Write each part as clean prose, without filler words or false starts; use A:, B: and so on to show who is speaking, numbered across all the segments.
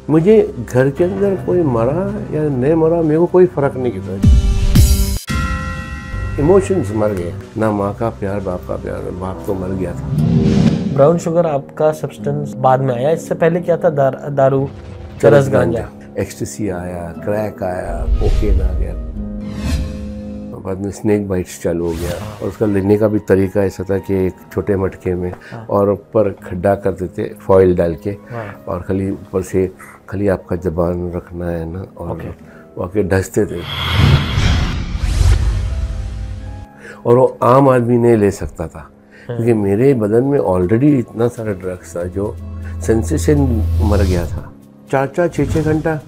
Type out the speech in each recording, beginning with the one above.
A: मुझे घर के अंदर कोई मरा या नहीं मरा मेरे को कोई फर्क नहीं पड़ता। इमोशंस मर गए, ना माँ का प्यार बाप का प्यार, बाप तो मर गया था।
B: ब्राउन शुगर आपका सब्सटेंस बाद में आया, इससे पहले क्या था? दारू, चरस, गांजा,
A: एक्सटेसी आया, क्रैक आया, कोकेन आ गया, बाद में स्नेक बाइट्स चालू हो गया। और उसका लेने का भी तरीका ऐसा था कि एक छोटे मटके में और ऊपर खड्डा कर देते फॉइल डाल के, और खाली ऊपर से खाली आपका जबान रखना है ना, और वाकई ढसते थे। और वो आम आदमी नहीं ले सकता था, क्योंकि मेरे बदन में ऑलरेडी इतना सारा ड्रग्स था जो सेंसेशन मर गया था। 4-4, 6-6 घंटा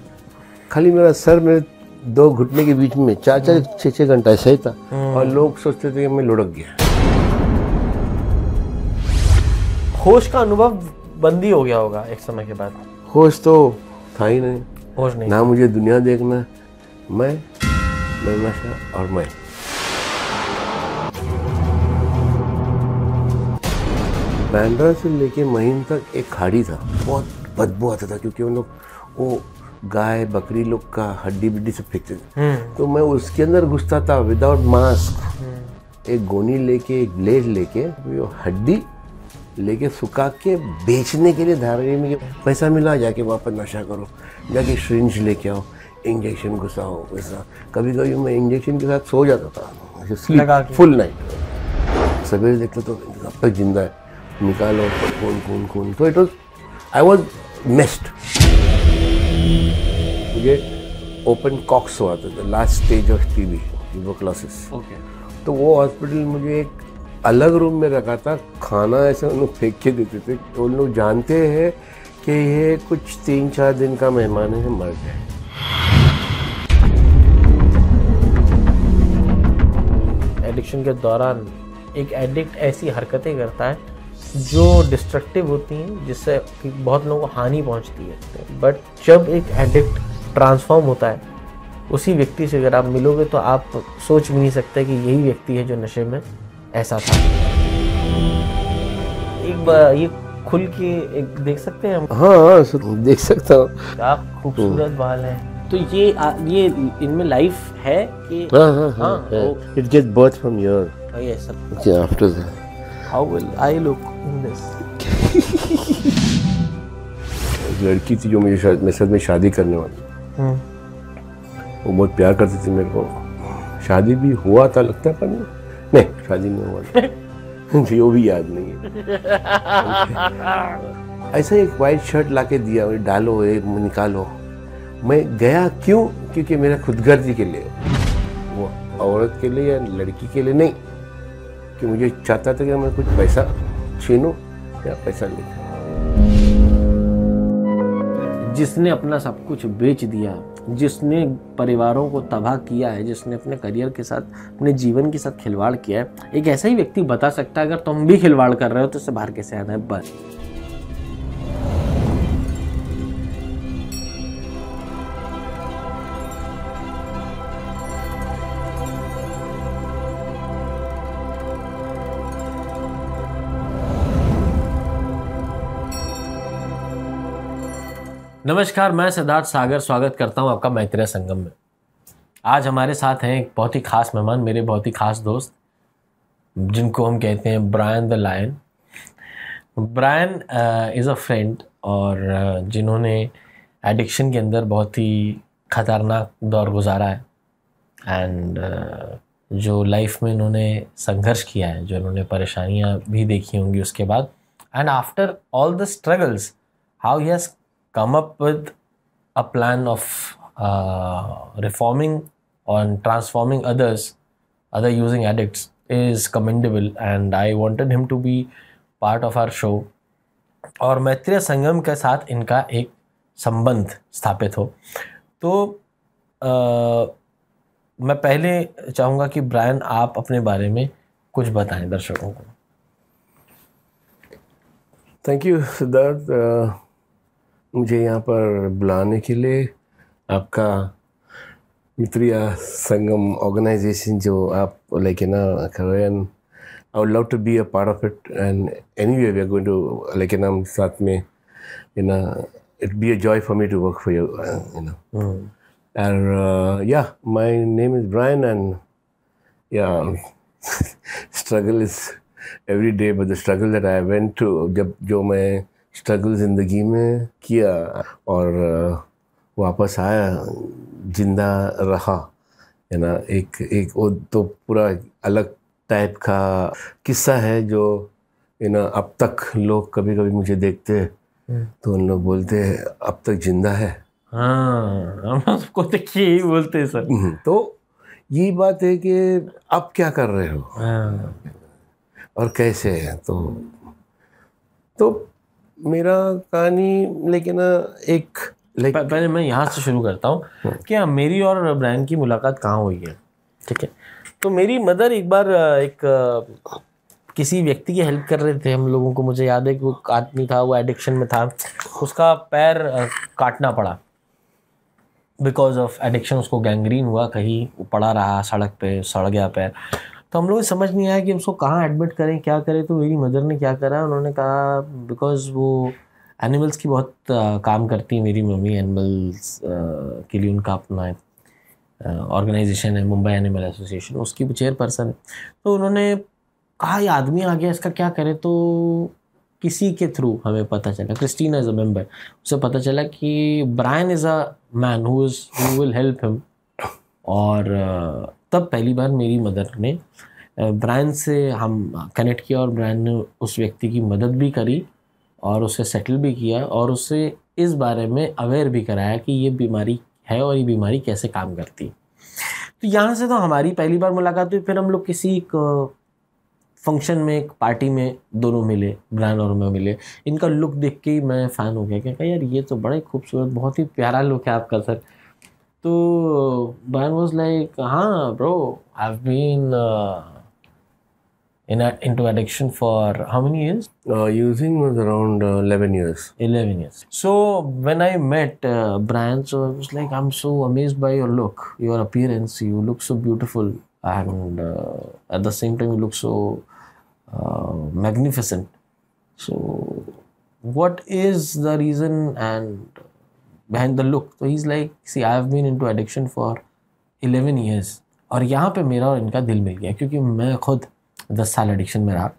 A: खाली मेरा सर में 2 घुटने के बीच में 4-4, 6-6 घंटा ऐसा ही था। और लोग सोचते थे कि मैं लुढ़क गया।
B: होश का अनुभव बंदी हो गया होगा एक समय के बाद?
A: होश तो था ही नहीं,
B: होश नहीं
A: ना मुझे दुनिया देखना, मैं नशा और मैं। बांद्रा से लेके महीन तक एक खाड़ी था, बहुत बदबू आता था, क्योंकि उन लोग वो गाय बकरी लोग का हड्डी बिड्डी सब फेंकते थे। तो मैं उसके अंदर घुसता था विदाउट मास्क, एक गोनी लेके, एक ब्लेड लेके, वो हड्डी लेके सुखा के बेचने के लिए धारणी में पैसा मिला, जाके वापस नशा करो, जाके श्रिंज लेके आओ, इंजेक्शन घुसाओ। वैसा कभी कभी मैं इंजेक्शन के साथ सो जाता था फुल नाइट। सवेरे देखते तो अब तक जिंदा है, निकालो खून। तो it was, I was missed. मुझे ओपन कॉक्स हुआ था, last stage of TB, tuberculosis. तो वो हॉस्पिटल मुझे एक अलग रूम में रखा था, खाना ऐसे उन लोग फेंक के देते थे। तो उन लोग जानते हैं कि ये कुछ 3-4 दिन का मेहमान है, मर जाए।
B: एडिक्शन के दौरान एक एडिक्ट ऐसी हरकतें करता है जो डिस्ट्रक्टिव होती हैं, जिससे बहुत लोगों को हानि पहुंचती है। बट जब एक एडिक्ट ट्रांसफॉर्म होता है, उसी व्यक्ति से अगर आप मिलोगे तो आप सोच भी नहीं सकते कि यही व्यक्ति है जो नशे में ऐसा था। एक बार ये खुल के एक देख सकते हैं हम?
A: हाँ, देख सकता हूँ।
B: क्या खूबसूरत बाल है। तो ये इनमें लाइफ है कि?
A: हाँ, it gets birth from here.
B: Yes sir.
A: Okay, after that.
B: How will I look in this?
A: लड़की थी जो मेरे साथ में शादी करने वाली, वो बहुत प्यार करती थी मेरे को। शादी भी हुआ था लगता है, पर नहीं, शादी नहीं हुआ था। मुझे वो भी याद नहीं है। ऐसा एक वाइट शर्ट लाके दिया, डालो, निकालो। मैं गया क्यों? क्योंकि मेरा खुदगर्जी के लिए, वो औरत के लिए या लड़की के लिए नहीं, कि मुझे चाहता था कि मैं कुछ पैसा छीनूं या पैसा ले।
B: जिसने अपना सब कुछ बेच दिया, जिसने परिवारों को तबाह किया है, जिसने अपने करियर के साथ, अपने जीवन के साथ खिलवाड़ किया है, एक ऐसा ही व्यक्ति बता सकता है अगर तुम भी खिलवाड़ कर रहे हो तो इससे बाहर कैसे आना है। बस नमस्कार, मैं सिद्धार्थ सागर स्वागत करता हूं आपका मैत्रेय संगम में। आज हमारे साथ हैं एक बहुत ही खास मेहमान, मेरे बहुत ही खास दोस्त, जिनको हम कहते हैं Brian the lion. Brian is a friend, और जिन्होंने एडिक्शन के अंदर बहुत ही ख़तरनाक दौर गुजारा है, एंड जो लाइफ में इन्होंने संघर्ष किया है, जो इन्होंने परेशानियां भी देखी होंगी उसके बाद, and after all the struggles how he has come up with a plan of reforming and transforming other using addicts is commendable, and I wanted him to be part of our show, और मैत्रेय संगम के साथ इनका एक संबंध स्थापित हो। तो मैं पहले चाहूँगा कि ब्रायन आप अपने बारे में कुछ बताएं दर्शकों को।
A: थैंक यू सिद्धार्थ, मुझे यहाँ पर बुलाने के लिए। आपका मैत्रेय संगम ऑर्गेनाइजेशन जो आप लाइक ना कर रहे हैं, I would love to be a part of it, and anyway we are going to like ना हम साथ में ना it'd be a joy for me to work for you, you know. And yeah, my name is Brian, and yeah, struggle is every day, but the struggle that I went to, जब जो मैं struggle ज़िंदगी में किया और वापस आया, जिंदा रहा, है ना, एक वो तो पूरा अलग टाइप का किस्सा है जो ना अब तक लोग कभी कभी मुझे देखते हैं तो उन लोग बोलते हैं अब तक जिंदा है।
B: हाँ, हम सबको देखिए यही बोलते हैं सर।
A: तो यही बात है कि आप क्या कर रहे हो और कैसे है। तो मेरा कहानी लेकिन एक
B: पहले मैं यहाँ से शुरू करता हूँ कि मेरी और ब्रायन की मुलाकात कहाँ हुई है। ठीक है, तो मेरी मदर एक बार किसी व्यक्ति की हेल्प कर रहे थे हम लोगों को। मुझे याद है कि वो आदमी था, वो एडिक्शन में था, उसका पैर काटना पड़ा बिकॉज ऑफ एडिक्शन। उसको गैंग्रीन हुआ, कहीं वो पड़ा रहा सड़क पे, सड़ गया पैर। तो हम लोग समझ नहीं आया कि उसको कहाँ एडमिट करें, क्या करें। तो मेरी मदर ने क्या करा, उन्होंने कहा, बिकॉज वो एनिमल्स की बहुत काम करती है मेरी मम्मी, एनिमल्स के लिए उनका अपना ऑर्गेनाइजेशन है, मुंबई एनिमल एसोसिएशन, उसकी चेयरपर्सन है। तो उन्होंने कहा ये आदमी आ गया, इसका क्या करें। तो किसी के थ्रू हमें पता चला, क्रिस्टीना इज़ अ मेंबर, उसे पता चला कि Brian is a man who will help him. और तब पहली बार मेरी मदर ने ब्रायन से हम कनेक्ट किया और ब्रायन ने उस व्यक्ति की मदद भी करी और उसे सेटल भी किया और उसे इस बारे में अवेयर भी कराया कि ये बीमारी है और ये बीमारी कैसे काम करती है। तो यहाँ से तो हमारी पहली बार मुलाकात हुई। फिर हम लोग किसी फंक्शन में, एक पार्टी में दोनों मिले, ब्रायन और मैं मिले। इनका लुक देख के ही मैं फ़ैन हो गया कि यार ये तो बड़ा ही खूबसूरत, बहुत ही प्यारा लुक है आपका सर। तो ब्रायन वाज लाइक, हाँ bro, I have been into addiction for how many years?
A: Using was around 11 years.
B: 11 years. So when I met Brian, so I was like, I'm so amazed by your look, your appearance. You look so beautiful, and at the same time you look so magnificent. So what is the reason and behind the look? So he's like, see, I have been into addiction for 11 years. और यहाँ पे मेरा और इनका दिल मिल गया, क्योंकि मैं खुद 10 साल एडिक्शन में रहा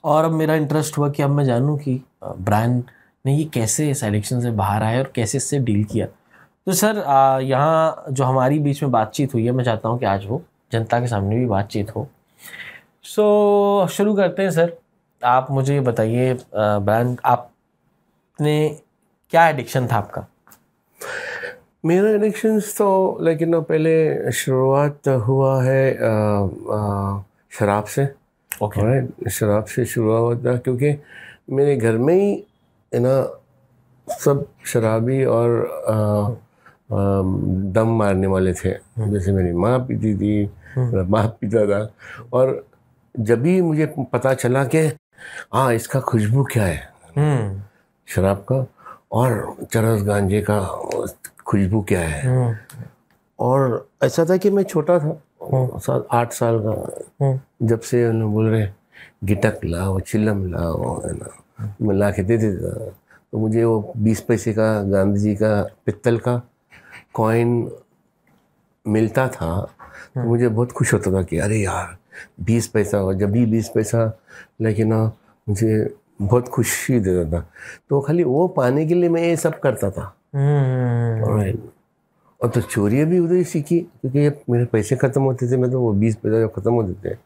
B: और अब मेरा इंटरेस्ट हुआ कि अब मैं जानूं कि ब्रायन ने ये कैसे इस एडिक्शन से बाहर आया और कैसे इससे डील किया। तो सर यहाँ जो हमारी बीच में बातचीत हुई है, मैं चाहता हूँ कि आज वो जनता के सामने भी बातचीत हो। सो शुरू करते हैं सर। आप मुझे बताइए ब्रायन, आपने क्या एडिक्शन था आपका?
A: मेरा एडिक्शंस तो लेकिन पहले शुरुआत हुआ है शराब से।
B: ओके।
A: शराब से शुरू हुआ था क्योंकि मेरे घर में ही है ना सब शराबी और दम मारने वाले थे। जैसे मेरी माँ पीती थी, मेरा बाप पीता था। और जब भी मुझे पता चला कि हाँ इसका खुशबू क्या है शराब का और चरस गांजे का खुशबू क्या है। और ऐसा था कि मैं छोटा था, 7-8 साल का, जब से उन्होंने बोल रहे गिटक लाओ, चिलम लाओ, है ना, मैं ला के दे देता। तो मुझे वो 20 पैसे का गांधी जी का पित्तल का कॉइन मिलता था तो मुझे बहुत खुश होता था कि अरे यार 20 पैसा, और जब भी 20 पैसा लेकिन मुझे बहुत खुशी देता था। तो खाली वो पाने के लिए मैं ये सब करता था। और तो चोरियाँ भी उधर ही सीखी, क्योंकि मेरे पैसे ख़त्म होते थे, मैं तो वो 20 पैसा जब ख़त्म होते थे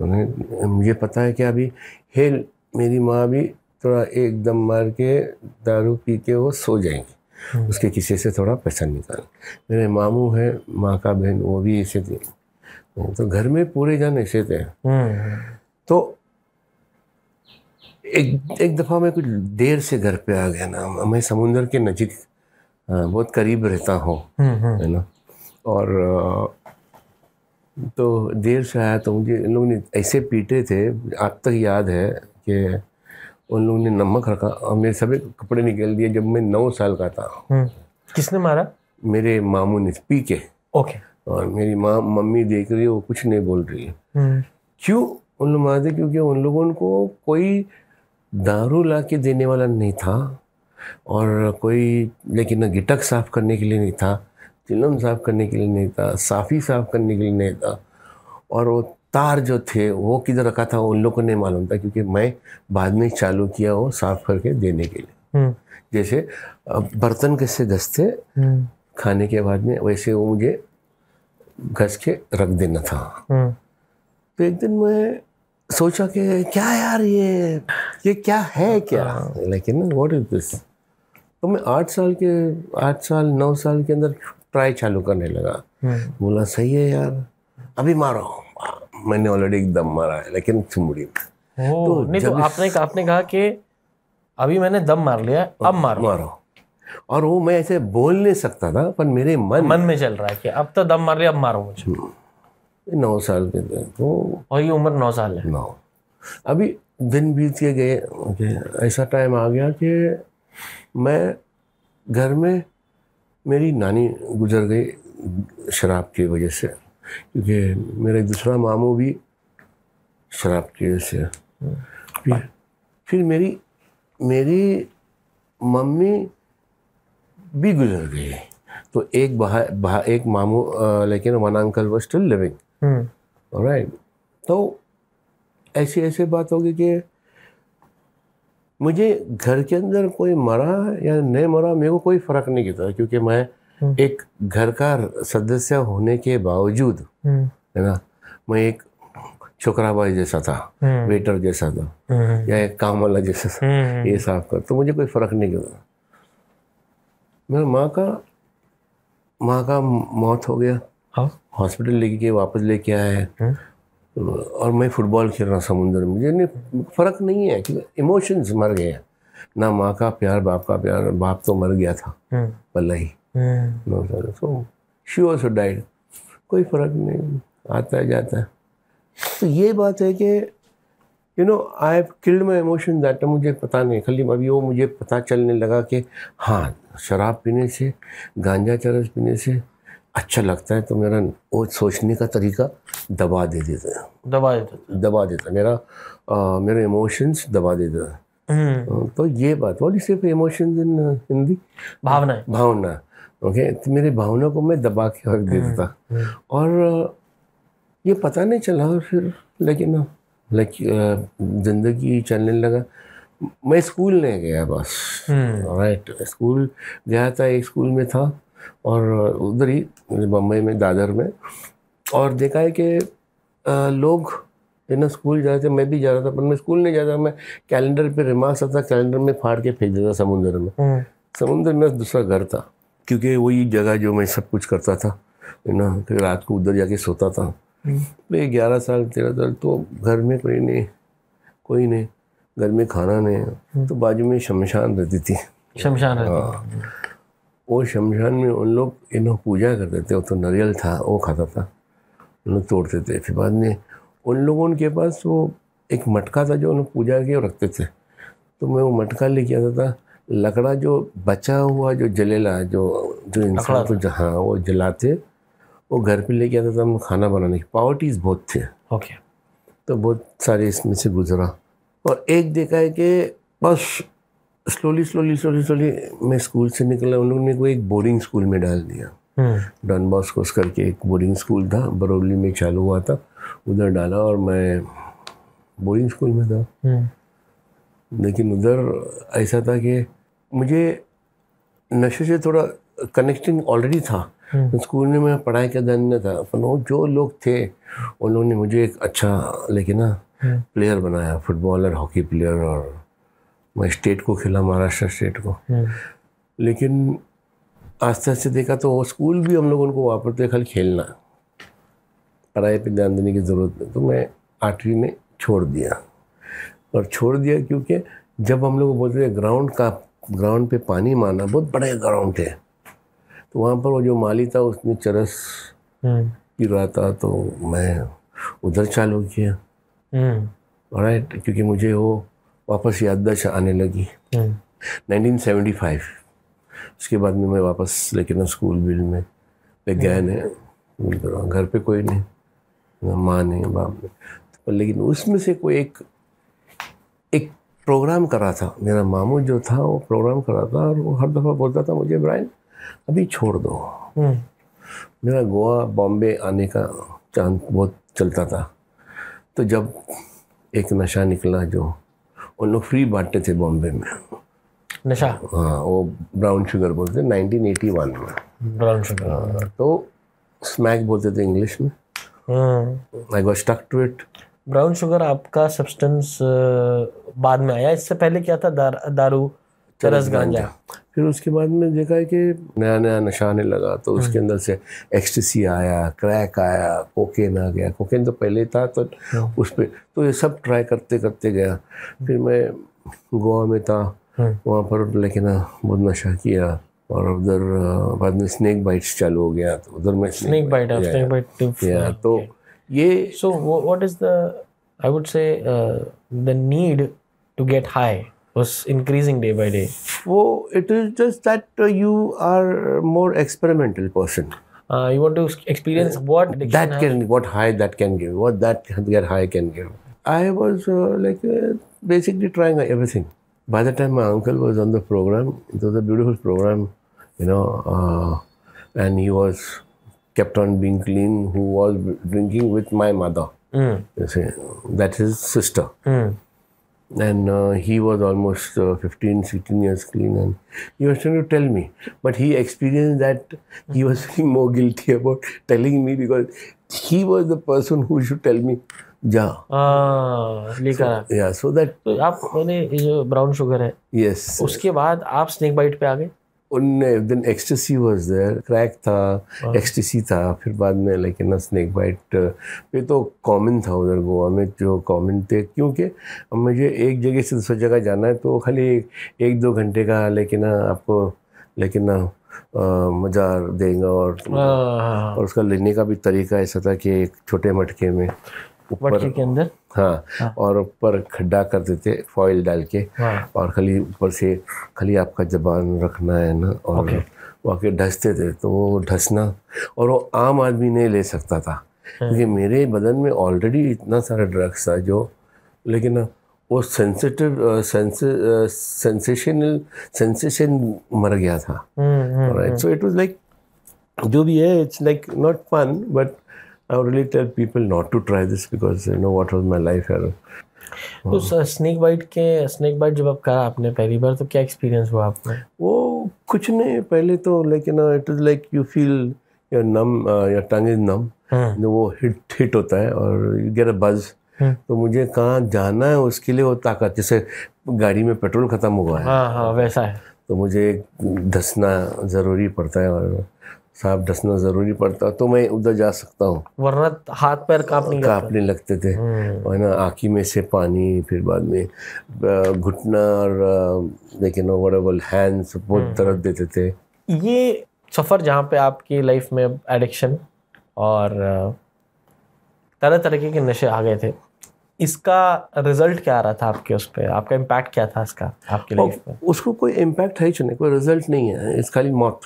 A: उन्हें मुझे पता है कि अभी हेल मेरी माँ भी थोड़ा एकदम मार के दारू पी के वो सो जाएंगी, उसके किसी से थोड़ा पैसा निकाल। मेरे मामू है, माँ का बहन, वो भी ऐसे थे। तो घर में पूरे जन ऐसे थे। तो एक दफ़ा मैं कुछ देर से घर पे आ गया ना, मैं समुंदर के नज़दीक बहुत करीब रहता हूँ, है ना। और तो देर से आया तो मुझे इन लोगों ने ऐसे पीटे थे, आज तक याद है कि उन लोगों ने नमक रखा और मेरे सभी कपड़े निकल दिए जब मैं 9 साल का था।
B: किसने मारा?
A: मेरे मामू ने पी के।
B: ओके।
A: और मेरी मम्मी देख रही है, वो कुछ नहीं बोल रही है। क्यों उन लोग मारते? क्योंकि उन लोगों को कोई दारू ला के देने वाला नहीं था और कोई लेकिन गिटक साफ़ करने के लिए नहीं था, चिलम साफ़ करने के लिए नहीं था, साफ़ी साफ़ करने के लिए नहीं था, और वो तार जो थे वो किधर रखा था उन लोगों को नहीं मालूम था, क्योंकि मैं बाद में चालू किया वो साफ़ करके देने के लिए। जैसे बर्तन कैसे घसते खाने के बाद में, वैसे वो मुझे घस के रख देना था। तो एक दिन मैं सोचा कि क्या यार ये क्या है क्या, लेकिन व्हाट इज दिस। तो मैं 8 साल 9 साल के अंदर ट्राई चालू करने लगा। बोला सही है यार, अभी मारो। मैंने ऑलरेडी एकदम मारा है, लेकिन चुमड़ी में।
B: तो नहीं, तो आपने कहा कि अभी मैंने दम मार लिया, अब मारो।
A: और वो मैं ऐसे बोल नहीं सकता था, पर मेरे मन
B: में चल रहा है कि अब तो दम मार लिया, अब मारो मुझे।
A: 9 साल के थे तो,
B: और ये उम्र 9 साल है।
A: 9। अभी दिन बीत के गए, ऐसा टाइम आ गया कि मैं घर में, मेरी नानी गुजर गई शराब की वजह से, क्योंकि मेरा दूसरा मामू भी शराब की वजह से। फिर मेरी मम्मी भी गुजर गई। तो एक मामू, लेकिन one uncle was still living, right. तो ऐसी बात होगी कि मुझे घर के अंदर कोई मरा या नहीं मरा मेरे को कोई फ़र्क नहीं पड़ता, क्योंकि मैं एक घर का सदस्य होने के बावजूद, है ना, मैं एक छोकरा भाई जैसा था, वेटर जैसा था, या एक काम वाला जैसा था, ये साफ कर, तो मुझे कोई फ़र्क नहीं पड़ता। मेरे माँ का मौत हो गया, हॉस्पिटल लेके वापस लेके आए, और मैं फुटबॉल खेल रहा समुद्र में। मुझे नहीं फ़र्क नहीं है कि इमोशंस मर गए हैं, ना माँ का प्यार, बाप का प्यार। बाप तो मर गया था पहले ही, तो शी ऑल्सो डाइड। कोई फ़र्क नहीं, आता है जाता है। तो ये बात है कि I have killed my emotion that. मुझे पता नहीं, खाली अभी वो मुझे पता चलने लगा कि हाँ, शराब पीने से, गांजा चरस पीने से अच्छा लगता है, तो मेरा वो सोचने का तरीका दबा देता मेरे इमोशंस दबा देता। तो ये बात, और सिर्फ इमोशंस इन हिंदी भावना, ओके। तो मेरे भावना को मैं दबा के रख देता था, और ये पता नहीं चला फिर, लेकिन जिंदगी चलने लगा। मैं स्कूल नहीं गया बस, राइट। स्कूल गया था, एक स्कूल में था, और उधर ही बम्बई में, दादर में। और देखा है कि लोग स्कूल जा रहे थे, मैं भी जा रहा था, पर मैं स्कूल नहीं जाता। मैं कैलेंडर पे रिमार्क्स आता, कैलेंडर में फाड़ के फेंक देता समुद्र में। समुद्र में दूसरा घर था, क्योंकि वही जगह जो मैं सब कुछ करता था, फिर रात को उधर जाके सोता था। मैं 11 साल 13 साल, तो घर में कोई नहीं, घर में खाना नहीं, तो बाजू में शमशान रहती थी। वो शमशान में उन लोग पूजा करते थे। वो तो नारियल था, वो खाता था, उन लोग तोड़ते थे। फिर बाद में उन लोगों के पास वो एक मटका था जो उन लोग पूजा के रखते थे, तो मैं वो मटका लेके आता था। लकड़ा जो बचा हुआ जो जलेला, जो इंसान को जहाँ वो जलाते, वो घर पे लेके आता था हम खाना बनाने की। पॉवर्टीज बहुत थे,
B: ओके।
A: तो बहुत सारे इसमें से गुजरा। और एक देखा है कि बस स्लोली मैं स्कूल से निकला। उन लोगों ने कोई एक बोर्डिंग स्कूल में डाल दिया, डॉन बॉस्को करके एक बोर्डिंग स्कूल था, बरौली में चालू हुआ था, उधर डाला। और मैं बोर्डिंग स्कूल में था, लेकिन उधर ऐसा था कि मुझे नशे से थोड़ा कनेक्टिंग ऑलरेडी था। स्कूल में मैं पढ़ाई का धन न था, पर वो जो लोग थे उन लोगों ने मुझे एक अच्छा लेकिन प्लेयर बनाया, फुटबॉलर, हॉकी प्लेयर। और मैं स्टेट को खेला, महाराष्ट्र स्टेट को। लेकिन आस्ते आस्ते देखा तो वो स्कूल भी हम लोगों को वापस थे, खाली खेलना, पढ़ाई पे ध्यान देने की ज़रूरत नहीं। तो मैं 8वीं में छोड़ दिया। और छोड़ दिया क्योंकि जब हम लोग बोलते थे ग्राउंड पे पानी मारना, बहुत बड़े ग्राउंड थे, तो वहाँ पर वो जो माली था उसने चरस पी रहा था, तो मैं उधर चालू किया, राइट। क्योंकि मुझे वो वापस याददाश्त आने लगी। 1975 उसके बाद में मैं वापस, लेकिन स्कूल बिल में गया नहीं, घर पे कोई नहीं, माँ नहीं, बाप नहीं, लेकिन उसमें से कोई एक प्रोग्राम कर रहा था, मेरा मामू जो था वो प्रोग्राम कर रहा था, और वो हर दफ़ा बोलता था मुझे, ब्रायन अभी छोड़ दो। मेरा गोवा बॉम्बे आने का चांस बहुत चलता था। तो जब एक नशा निकला जो उन लोग फ्री बांटते थे बॉम्बे में,
B: नशा,
A: हाँ, वो ब्राउन शुगर बोलते 1981 में,
B: ब्राउन शुगर,
A: तो स्मैक बोलते थे इंग्लिश में। I got stuck to it.
B: Brown sugar आपका सब्सटेंस बाद में आया, इससे पहले क्या था? दारू, चरस, गांजा।
A: फिर उसके बाद में देखा है कि नया नया नशा आने लगा, तो उसके अंदर से एक्सटेसी आया, क्रैक आया, कोकेन आ गया। कोकेन तो पहले था, तो उस पर तो ये सब ट्राई करते करते गया। फिर मैं गोवा में था, वहाँ पर लेकिन बहुत नशा किया, और उधर बाद में स्नेक बाइट्स चालू हो गया, तो उधर मैं
B: स्नेक बाइट
A: तो ये
B: so what is the, I would say the need to get high was increasing day by day.
A: It is just that you are more experimental person.
B: You want to experience what
A: what high that can give, what that high can give. I was basically trying everything. By the time my uncle was on the program, it was a beautiful program, and he was kept on being clean, who was drinking with my mother. You see, that's his sister. And he was almost 15-16 years clean, and he was trying to tell me, but he experienced that he was feeling more guilty about telling me, because he was the person who should tell me, ja. So that
B: तो आपने ये जो brown sugar है,
A: yes,
B: उसके बाद आप snake bite पे आ गए।
A: then ecstasy was there, crack था, ecstasy था, फिर बाद में लेकिन स्नेक बाइट पे तो कॉमन था उधर गोवा में, जो कॉमन थे, क्योंकि मुझे एक जगह से दूसरी जगह जाना है तो खाली 1-2 घंटे का लेकिन आपको लेकिन मज़ा देगा, और उसका लेने का भी तरीका ऐसा था कि एक छोटे मटके में
B: ऊपर के अंदर,
A: हाँ, और ऊपर खड्डा कर देते फॉइल डाल के, और खाली ऊपर से खाली आपका जबान रखना है ना, और वाकई ढसते थे, तो वो ढसना, और वो आम आदमी नहीं ले सकता था, क्योंकि मेरे बदन में ऑलरेडी इतना सारा ड्रग्स था जो, लेकिन वो सेंसेशन मर गया था। Right, so it was like, जो भी है, it's like not fun, but I would really tell people not to try this, because you know what was my life here.
B: तो स्नेक बाइट जब आप करा आपने पहली बार, तो क्या एक्सपीरियंस हुआ आपका?
A: वो कुछ नहीं, पहले तो लेकिन it is like you feel your numb, your tongue is numb, वो हिट होता है और यू गेट अ बज। तो मुझे कहाँ जाना है उसके लिए वो ताकत, जैसे गाड़ी में पेट्रोल खत्म हुआ है,
B: हाँ वैसा है,
A: तो मुझे धंसना ज़रूरी पड़ता है, और सांप डसना ज़रूरी पड़ता, तो मैं उधर जा सकता हूँ,
B: वरना हाथ पैर कांपने
A: लगते थे, और ना आँखी में से पानी, फिर बाद में घुटना, और लेकिन व्हाटएवर हैंड्स बहुत दर्द देते थे।
B: ये सफ़र जहाँ पे आपकी लाइफ में एडिक्शन और तरह तरह के नशे आ गए थे, इसका रिजल्ट क्या आ रहा था आपके उस पर? आपका इम्पैक्ट क्या था इसका आपकी लाइफ में?
A: उसको कोई इम्पैक्ट है ही नहीं, कोई रिजल्ट नहीं है, इस खाली मौत।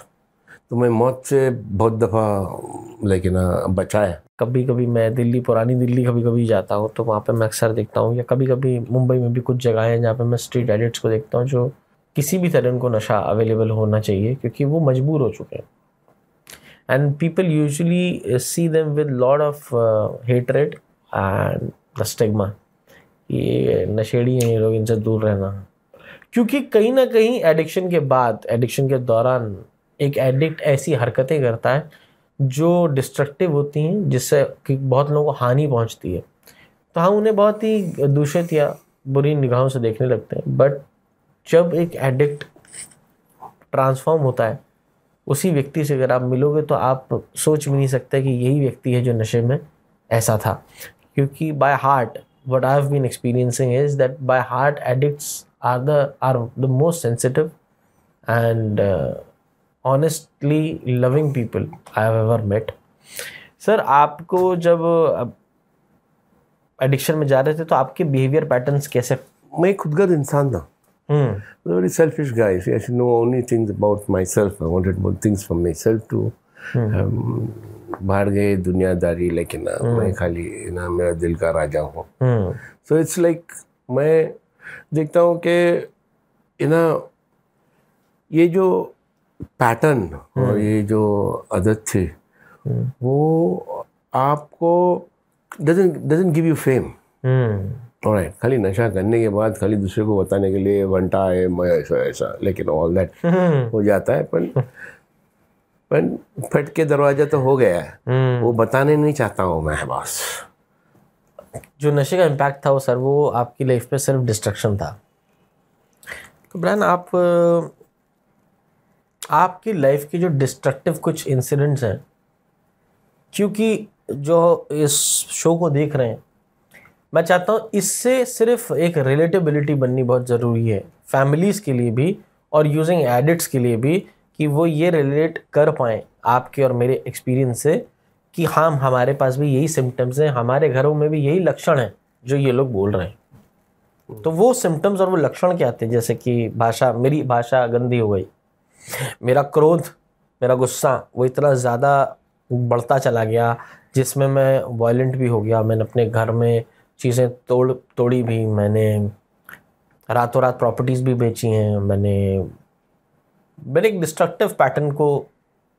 A: तो मैं मौत से बहुत दफ़ा लेकिन बचा है।
B: कभी कभी मैं पुरानी दिल्ली कभी कभी जाता हूँ, तो वहाँ पे मैं अक्सर देखता हूँ, या कभी कभी मुंबई में भी कुछ जगह हैं जहाँ पे मैं स्ट्रीट एडिक्ट्स को देखता हूँ, जो किसी भी तरह उनको नशा अवेलेबल होना चाहिए, क्योंकि वो मजबूर हो चुके हैं। And people usually see them with lot of hatred and the stigma, ये नशेड़ी हैं ये लोग, इनसे दूर रहना। क्योंकि कहीं ना कहीं एडिक्शन के बाद, एडिक्शन के दौरान एक एडिक्ट ऐसी हरकतें करता है जो डिस्ट्रक्टिव होती हैं, जिससे कि बहुत लोगों को हानि पहुंचती है। तो हम उन्हें बहुत ही दूषित या बुरी निगाहों से देखने लगते हैं, बट जब एक एडिक्ट ट्रांसफॉर्म होता है, उसी व्यक्ति से अगर आप मिलोगे तो आप सोच भी नहीं सकते कि यही व्यक्ति है जो नशे में ऐसा था। क्योंकि by heart what I've been experiencing is that by heart addicts are the most sensitive and honestly loving people I have ever met. Sir, आपको जब एडिक्शन में जा रहे थे तो आपके बिहेवियर पैटर्न्स कैसे?
A: मैं खुदगर्द इंसान था, very selfish guy. I should know only things about myself. I wanted more things from myself to बाहर गए दुनियादारी, लेकिन मैं खाली ना मेरा दिल का राजा हूँ। सो इट्स लाइक मैं देखता हूँ कि ये जो पैटर्न और ये जो आदत थी वो आपको doesn't give you fame. Alright, खाली नशा करने के बाद खाली दूसरे को बताने के लिए वंटा है मैं ऐसा ऐसा, लेकिन ऑल दैट हो जाता है, पर फट के दरवाजा तो हो गया है, वो बताने नहीं चाहता हूँ मैं। बस
B: जो नशे का इम्पैक्ट था वो सर, वो आपकी लाइफ पे सिर्फ डिस्ट्रक्शन था। तो ब्रायन, आपकी लाइफ की जो डिस्ट्रक्टिव कुछ इंसिडेंट्स हैं, क्योंकि जो इस शो को देख रहे हैं, मैं चाहता हूँ इससे सिर्फ एक रिलेटेबिलिटी बननी बहुत ज़रूरी है फैमिलीज़ के लिए भी और यूजिंग एडिक्ट्स के लिए भी, कि वो ये रिलेट कर पाएँ आपके और मेरे एक्सपीरियंस से कि हाँ, हमारे पास भी यही सिम्टम्स हैं, हमारे घरों में भी यही लक्षण हैं जो ये लोग बोल रहे हैं। तो वो सिम्टम्स और वो लक्षण क्या आते हैं? जैसे कि मेरी भाषा गंदी हो गई, मेरा क्रोध, मेरा गुस्सा वो इतना ज़्यादा बढ़ता चला गया जिसमें मैं वायलेंट भी हो गया। मैंने अपने घर में चीज़ें तोड़ी भी, मैंने रातों रात प्रॉपर्टीज़ भी बेची हैं, मैंने एक डिस्ट्रक्टिव पैटर्न को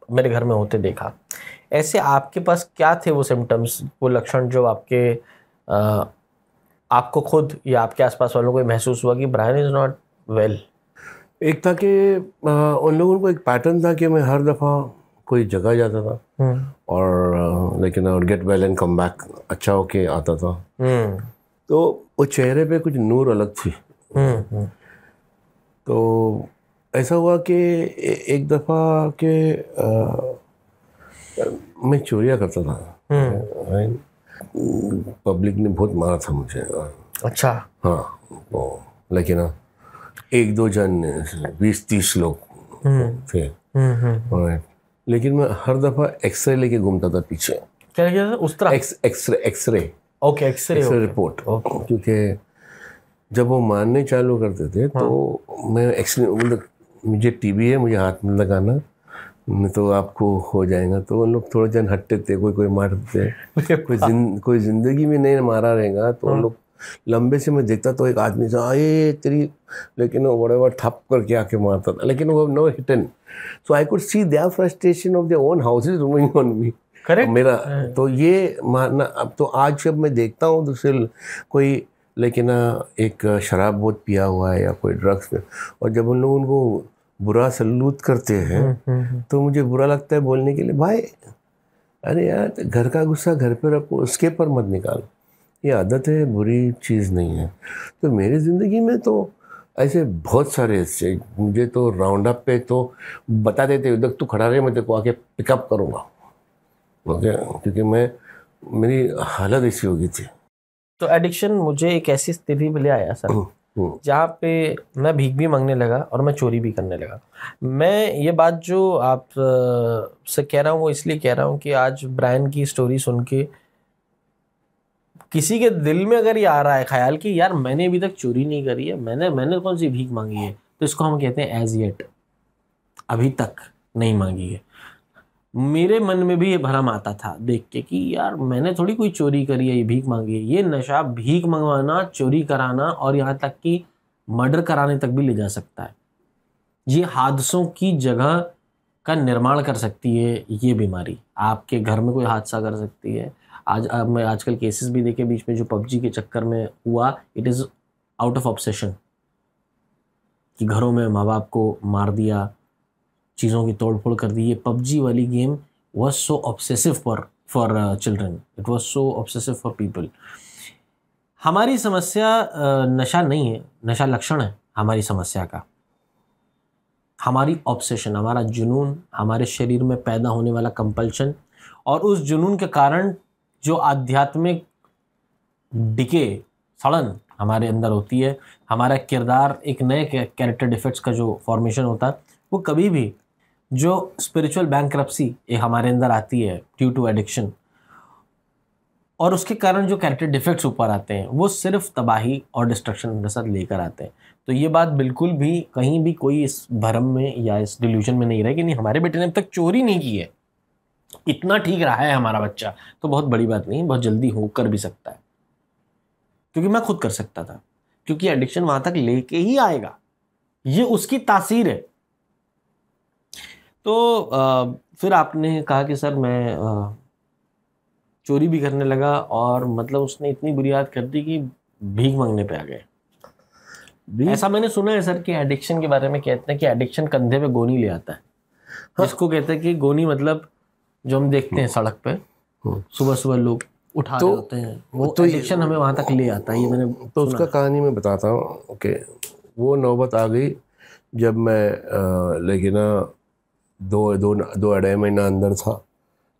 B: मेरे घर में होते देखा। ऐसे आपके पास क्या थे वो सिम्टम्स, वो लक्षण जो आपको खुद या आपके आसपास वालों को महसूस हुआ कि ब्रायन इज़ नॉट वेल?
A: एक था कि उन लोगों को एक पैटर्न था कि मैं हर दफ़ा कोई जगह जाता था और लेकिन I get well and come back, अच्छा होके आता था। तो वो चेहरे पे कुछ नूर अलग थी। तो ऐसा हुआ कि एक दफ़ा के मैं चोरियाँ करता था, पब्लिक ने बहुत मारा था मुझे।
B: अच्छा।
A: हाँ, तो लेकिन 1-2 जन 20-30 लोग थे। लेकिन मैं हर दफ़ा एक्सरे लेके घूमता था पीछे।
B: क्या किया था उस तरह?
A: X ray
B: okay, x ray
A: report. क्योंकि जब वो मारने चालू करते थे तो मैं एक्सरे, मतलब मुझे टीबी है, मुझे हाथ में लगाना नहीं तो आपको हो जाएगा। तो उन लोग थोड़े जन हटते थे, कोई मारते थे, कोई जिंदगी में नहीं मारा रहेगा तो उन लोग लंबे से मैं देखता तो एक आदमी से आए तेरी, लेकिन वो बड़े ठप करके आके मारता था, लेकिन वो no hitting. So I could see their frustration of their own houses roaming on me.
B: Correct.
A: मेरा तो ये मारना, अब तो आज जब मैं देखता हूँ दूसरे कोई, लेकिन एक शराब बहुत पिया हुआ है या कोई ड्रग्स में, और जब उन लोग उनको बुरा सलूट करते हैं तो मुझे बुरा लगता है बोलने के लिए, भाई अरे यार घर का गुस्सा घर पे रखो, उसके पर मत निकाल, ये आदत है, बुरी चीज़ नहीं है। तो मेरी ज़िंदगी में तो ऐसे बहुत सारे हिस्से, मुझे तो राउंड अप पे तो बता देते उधर तू खड़ा रहे, मैं तेरे को आके पिकअप करूँगा, क्योंकि मेरी हालत ऐसी हो गई थी।
B: तो एडिक्शन मुझे एक ऐसी स्थिति में ले आया सर जहाँ पे मैं भीख भी मांगने लगा और मैं चोरी भी करने लगा। मैं ये बात जो आप से कह रहा हूँ वो इसलिए कह रहा हूँ कि आज ब्रायन की स्टोरी सुन के किसी के दिल में अगर ये आ रहा है ख्याल कि यार मैंने अभी तक चोरी नहीं करी है, मैंने कौन सी भीख मांगी है, तो इसको हम कहते हैं एज येट, अभी तक नहीं मांगी है। मेरे मन में भी ये भरम आता था देख के कि यार मैंने थोड़ी कोई चोरी करी है, ये भीख मांगी है। ये नशा भीख मंगवाना, चोरी कराना और यहाँ तक कि मर्डर कराने तक भी ले जा सकता है। ये हादसों की जगह का निर्माण कर सकती है ये बीमारी, आपके घर में कोई हादसा कर सकती है। मैं आजकल केसेस भी देखे बीच में जो पबजी के चक्कर में हुआ, it is out of obsession, कि घरों में माँ बाप को मार दिया, चीज़ों की तोड़फोड़ कर दी। ये पबजी वाली game was so obsessive for children, it was so obsessive for people. हमारी समस्या नशा नहीं है, नशा लक्षण है हमारी समस्या का। हमारी ऑब्सेशन, हमारा जुनून, हमारे शरीर में पैदा होने वाला कंपल्शन, और उस जुनून के कारण जो आध्यात्मिक डिके, सड़न हमारे अंदर होती है, हमारा किरदार एक नए कैरेक्टर डिफेक्ट्स का जो फॉर्मेशन होता है, वो कभी भी जो स्पिरिचुअल बैंक्रप्सी हमारे अंदर आती है ड्यू टू एडिक्शन, और उसके कारण जो कैरेक्टर डिफेक्ट्स ऊपर आते हैं वो सिर्फ तबाही और डिस्ट्रक्शन के साथ लेकर आते हैं। तो ये बात बिल्कुल भी कहीं भी कोई इस भ्रम में या इस डिल्यूजन में नहीं रहे कि नहीं हमारे बेटे ने अब तक चोरी नहीं की है, इतना ठीक रहा है हमारा बच्चा, तो बहुत बड़ी बात नहीं, बहुत जल्दी होकर भी सकता है। क्योंकि मैं खुद कर सकता था, क्योंकि एडिक्शन वहां तक लेके ही आएगा, ये उसकी तासीर है। तो फिर आपने कहा कि सर मैं चोरी भी करने लगा, और मतलब उसने इतनी बुरी आदत कर दी कि भीख मांगने पे आ गए। ऐसा मैंने सुना है सर कि एडिक्शन के बारे में कहते हैं कि एडिक्शन कंधे पे गोनी ले आता है। हाँ। जिसको कहते हैं कि गोनी मतलब जो हम देखते हैं सड़क पे सुबह सुबह लोग उठा रहे होते हैं, वो तो एडिक्शन हमें वहां तक ले आता है। ये मैंने
A: तो उसका कहानी मैं बताता हूँ। ओके, वो नौबत आ गई जब मैं लेकिन दो अढ़ाई महीना अंदर था,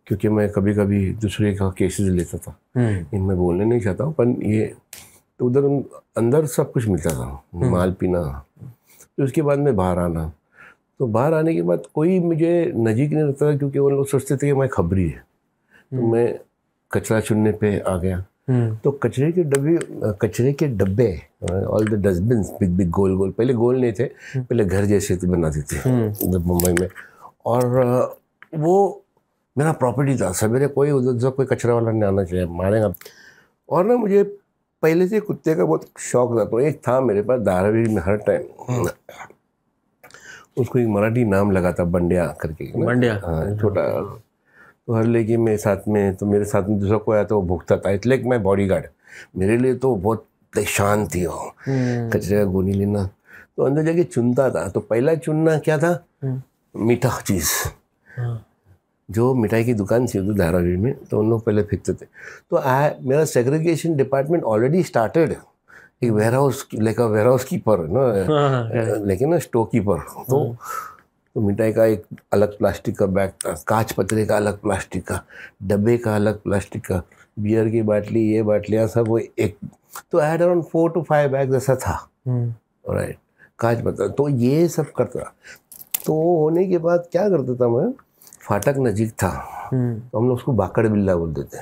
A: क्योंकि मैं कभी कभी दूसरे का केसेस लेता था। इनमें बोलने नहीं चाहता हूँ, पर ये तो उधर अंदर सब कुछ मिलता था, माल पीना। तो उसके बाद में बाहर आना, तो बाहर आने के बाद कोई मुझे नज़दीक नहीं रहता था, क्योंकि वो लोग सोचते थे कि मैं खबरी है। तो मैं कचरा चुनने पे आ गया। तो कचरे के डब्बे all the dustbin big big गोल गोल, पहले गोल नहीं थे, पहले घर जैसे बनाते थे मुंबई में। और वो मेरा प्रॉपर्टी था। सवेरे कोई उधर कोई कचरा वाला नहीं आना चाहिए, मारेगा। और ना मुझे पहले से कुत्ते का बहुत शौक था। तो एक था मेरे पास धारावी में, हर टाइम उसको एक मराठी नाम लगा था, बंडिया करके।
B: बंडिया,
A: हाँ, छोटा। तो हर लेके मेरे साथ में, तो मेरे साथ में दूसरा कोई आया तो वो भुगता था, इसलिए मैं बॉडीगार्ड। मेरे लिए तो बहुत शान थी वो, कचरे का गोनी लेना। तो अंदर जाके चुनता था। तो पहला चुनना क्या था, मीठा चीज़। जो मिठाई की दुकान थी उधर धारावी में, तो उन लोग पहले फेंकते थे। तो मेरा सेग्रीगेशन डिपार्टमेंट ऑलरेडी स्टार्टेड। एक वेयर हाउस कीपर ना, लेकिन ना स्टोर कीपर। तो मिठाई का एक अलग प्लास्टिक का बैग था, कांच पतरे का अलग प्लास्टिक का, डब्बे का अलग प्लास्टिक का, बियर की बाटली, ये बाटलियाँ सब वो एक। तो I had around 4 to 5 bag ऐसा था। राइट, कांच पतरा। तो ये सब करता। तो होने के बाद क्या करता था मैं, फाटक नजीक था, तो हम लोग उसको बाकड़ बिल्ला बोलते थे।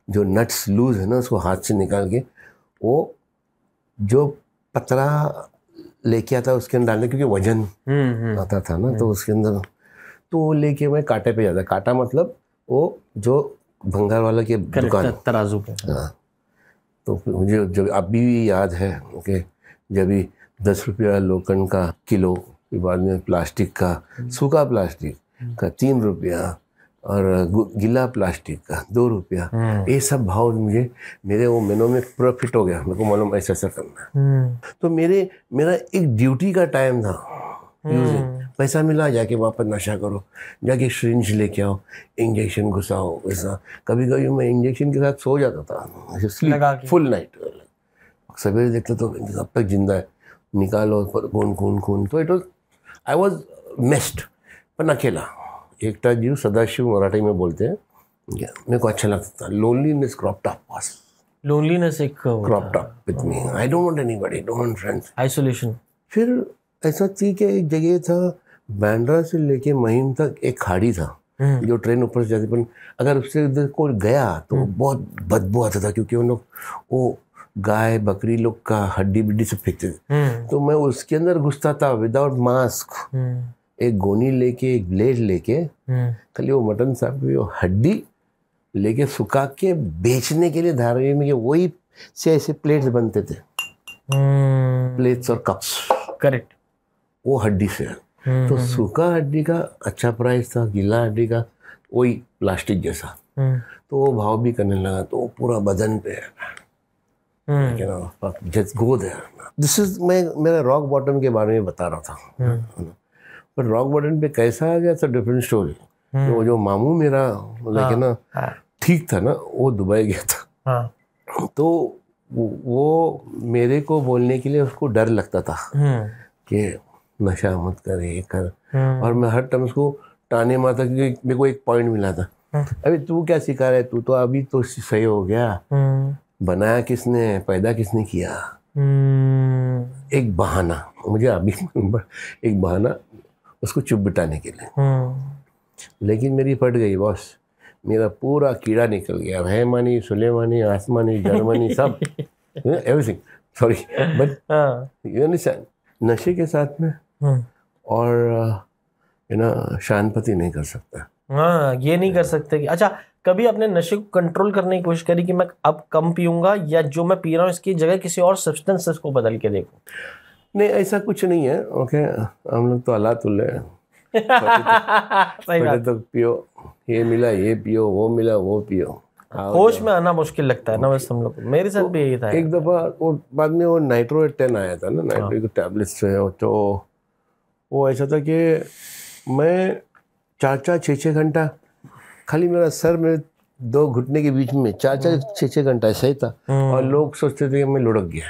A: जो नट्स लूज है ना, उसको हाथ से निकाल के वो जो पतरा लेके आता उसके अंदर डालने, क्योंकि वजन आता था ना, तो उसके अंदर। तो वो लेके मैं कांटे पे जाता। कांटा मतलब वो जो भंगार वाला के दुकान,
B: तराजू पे।
A: हाँ। तो मुझे जब अभी भी याद है, ओके, जब भी 10 रुपया लोखंड का किलो, के बाद में प्लास्टिक का, सूखा प्लास्टिक का 3 रुपया, और गीला प्लास्टिक का 2 रुपया। ये सब भाव मुझे मेरे वो महीनों में पूरा फिट हो गया। मेरे को मालूम ऐसा ऐसा करना है। तो मेरा एक ड्यूटी का टाइम था। पैसा मिला, जाके वापस नशा करो, जाके सिरिंज लेके आओ, इंजेक्शन घुसाओ। वैसा कभी कभी मैं इंजेक्शन के साथ सो जाता था, फुल नाइट। सवेरे देखते तो अब तक जिंदा है, निकालो खून। तो it was, I was messed, पर अकेला। एक था जीव, सदाशिव मराठी में बोलते हैं। मेरे को अच्छा लगता था। Loneliness cropped up was,
B: loneliness एक
A: cropped up with me. I don't want anybody, don't want friends,
B: isolation.
A: फिर ऐसा थी कि एक जगह था, बांद्रा से लेके महिम तक एक खाड़ी था, जो ट्रेन ऊपर से जाती, पर अगर उससे उधर को गया तो बहुत बदबू आता था, क्योंकि उन लोग वो गाय बकरी लोग का हड्डी बिड्डी सब फेंकते थे। तो मैं उसके अंदर घुसता था विदाउट मास्क, एक गोनी लेके, एक ब्लेड लेके, खाली वो मटन साहब की वो हड्डी लेके सुखा के बेचने के लिए धारावी में, वही से ऐसे प्लेट्स बनते थे, प्लेट्स और कप्स।
B: करेक्ट,
A: वो हड्डी से। तो सूखा हड्डी का अच्छा प्राइस था, गीला हड्डी का वही प्लास्टिक जैसा। तो वो भाव भी करने लगा। तो वो पूरा बदन पे just go there. This is, मैं मेरा रॉक बॉटम के बारे में बता रहा था। पर रॉक बॉटम पे कैसा आ गया था, डिफरेंट स्टोरी। तो जो मामू मेरा लेकिन ना ठीक था ना, वो दुबई गया था। तो वो मेरे को बोलने के लिए उसको डर लगता था कि नशा मत कर, ये कर। और मैं हर टाइम उसको ताने मारता, क्योंकि मेरे को एक पॉइंट मिला था, अभी तू क्या सिखा रहा है, तू तो अभी तो सही हो गया। बनाया किसने, पैदा किसने किया? एक बहाना, मुझे अभी एक बहाना उसको चुप बिठाने के लिए। लेकिन मेरी फट गई बॉस, मेरा पूरा कीड़ा निकल गया। रहमानी, सुलेमानी, आसमानी, जर्मनी, सब everything. Sorry, but you understand, नशे के साथ में और शांतपति नहीं कर सकता।
B: हाँ, ये नहीं कर सकते कि अच्छा कभी अपने नशे को कंट्रोल करने की कोशिश करी कि मैं अब कम पीऊंगा या जो मैं पी रहा हूँ इसकी जगह किसी और सब्सटेंसेस को बदल के देखूं?
A: नहीं, ऐसा कुछ नहीं है। ओके, हम लोग तो अल्लाह तुल्ले हैं।
B: सही
A: पहले
B: बात।
A: तो पियो, ये मिला ये पियो, वो मिला वो पियो।
B: होश में आना मुश्किल लगता है ना, बस हम लोग, मेरे साथ भी यही था।
A: एक दफ़ा वो बाद में वो नाइट्रो 10 आया था ना, नाइट्रो के टैबलेट्स है, तो वो ऐसा था कि मैं 4-4 6-6 घंटा खाली मेरा सर में 2 घुटने के बीच में 4-4 6-6 घंटा ऐसा ही था। और लोग सोचते थे कि मैं लुढ़क गया,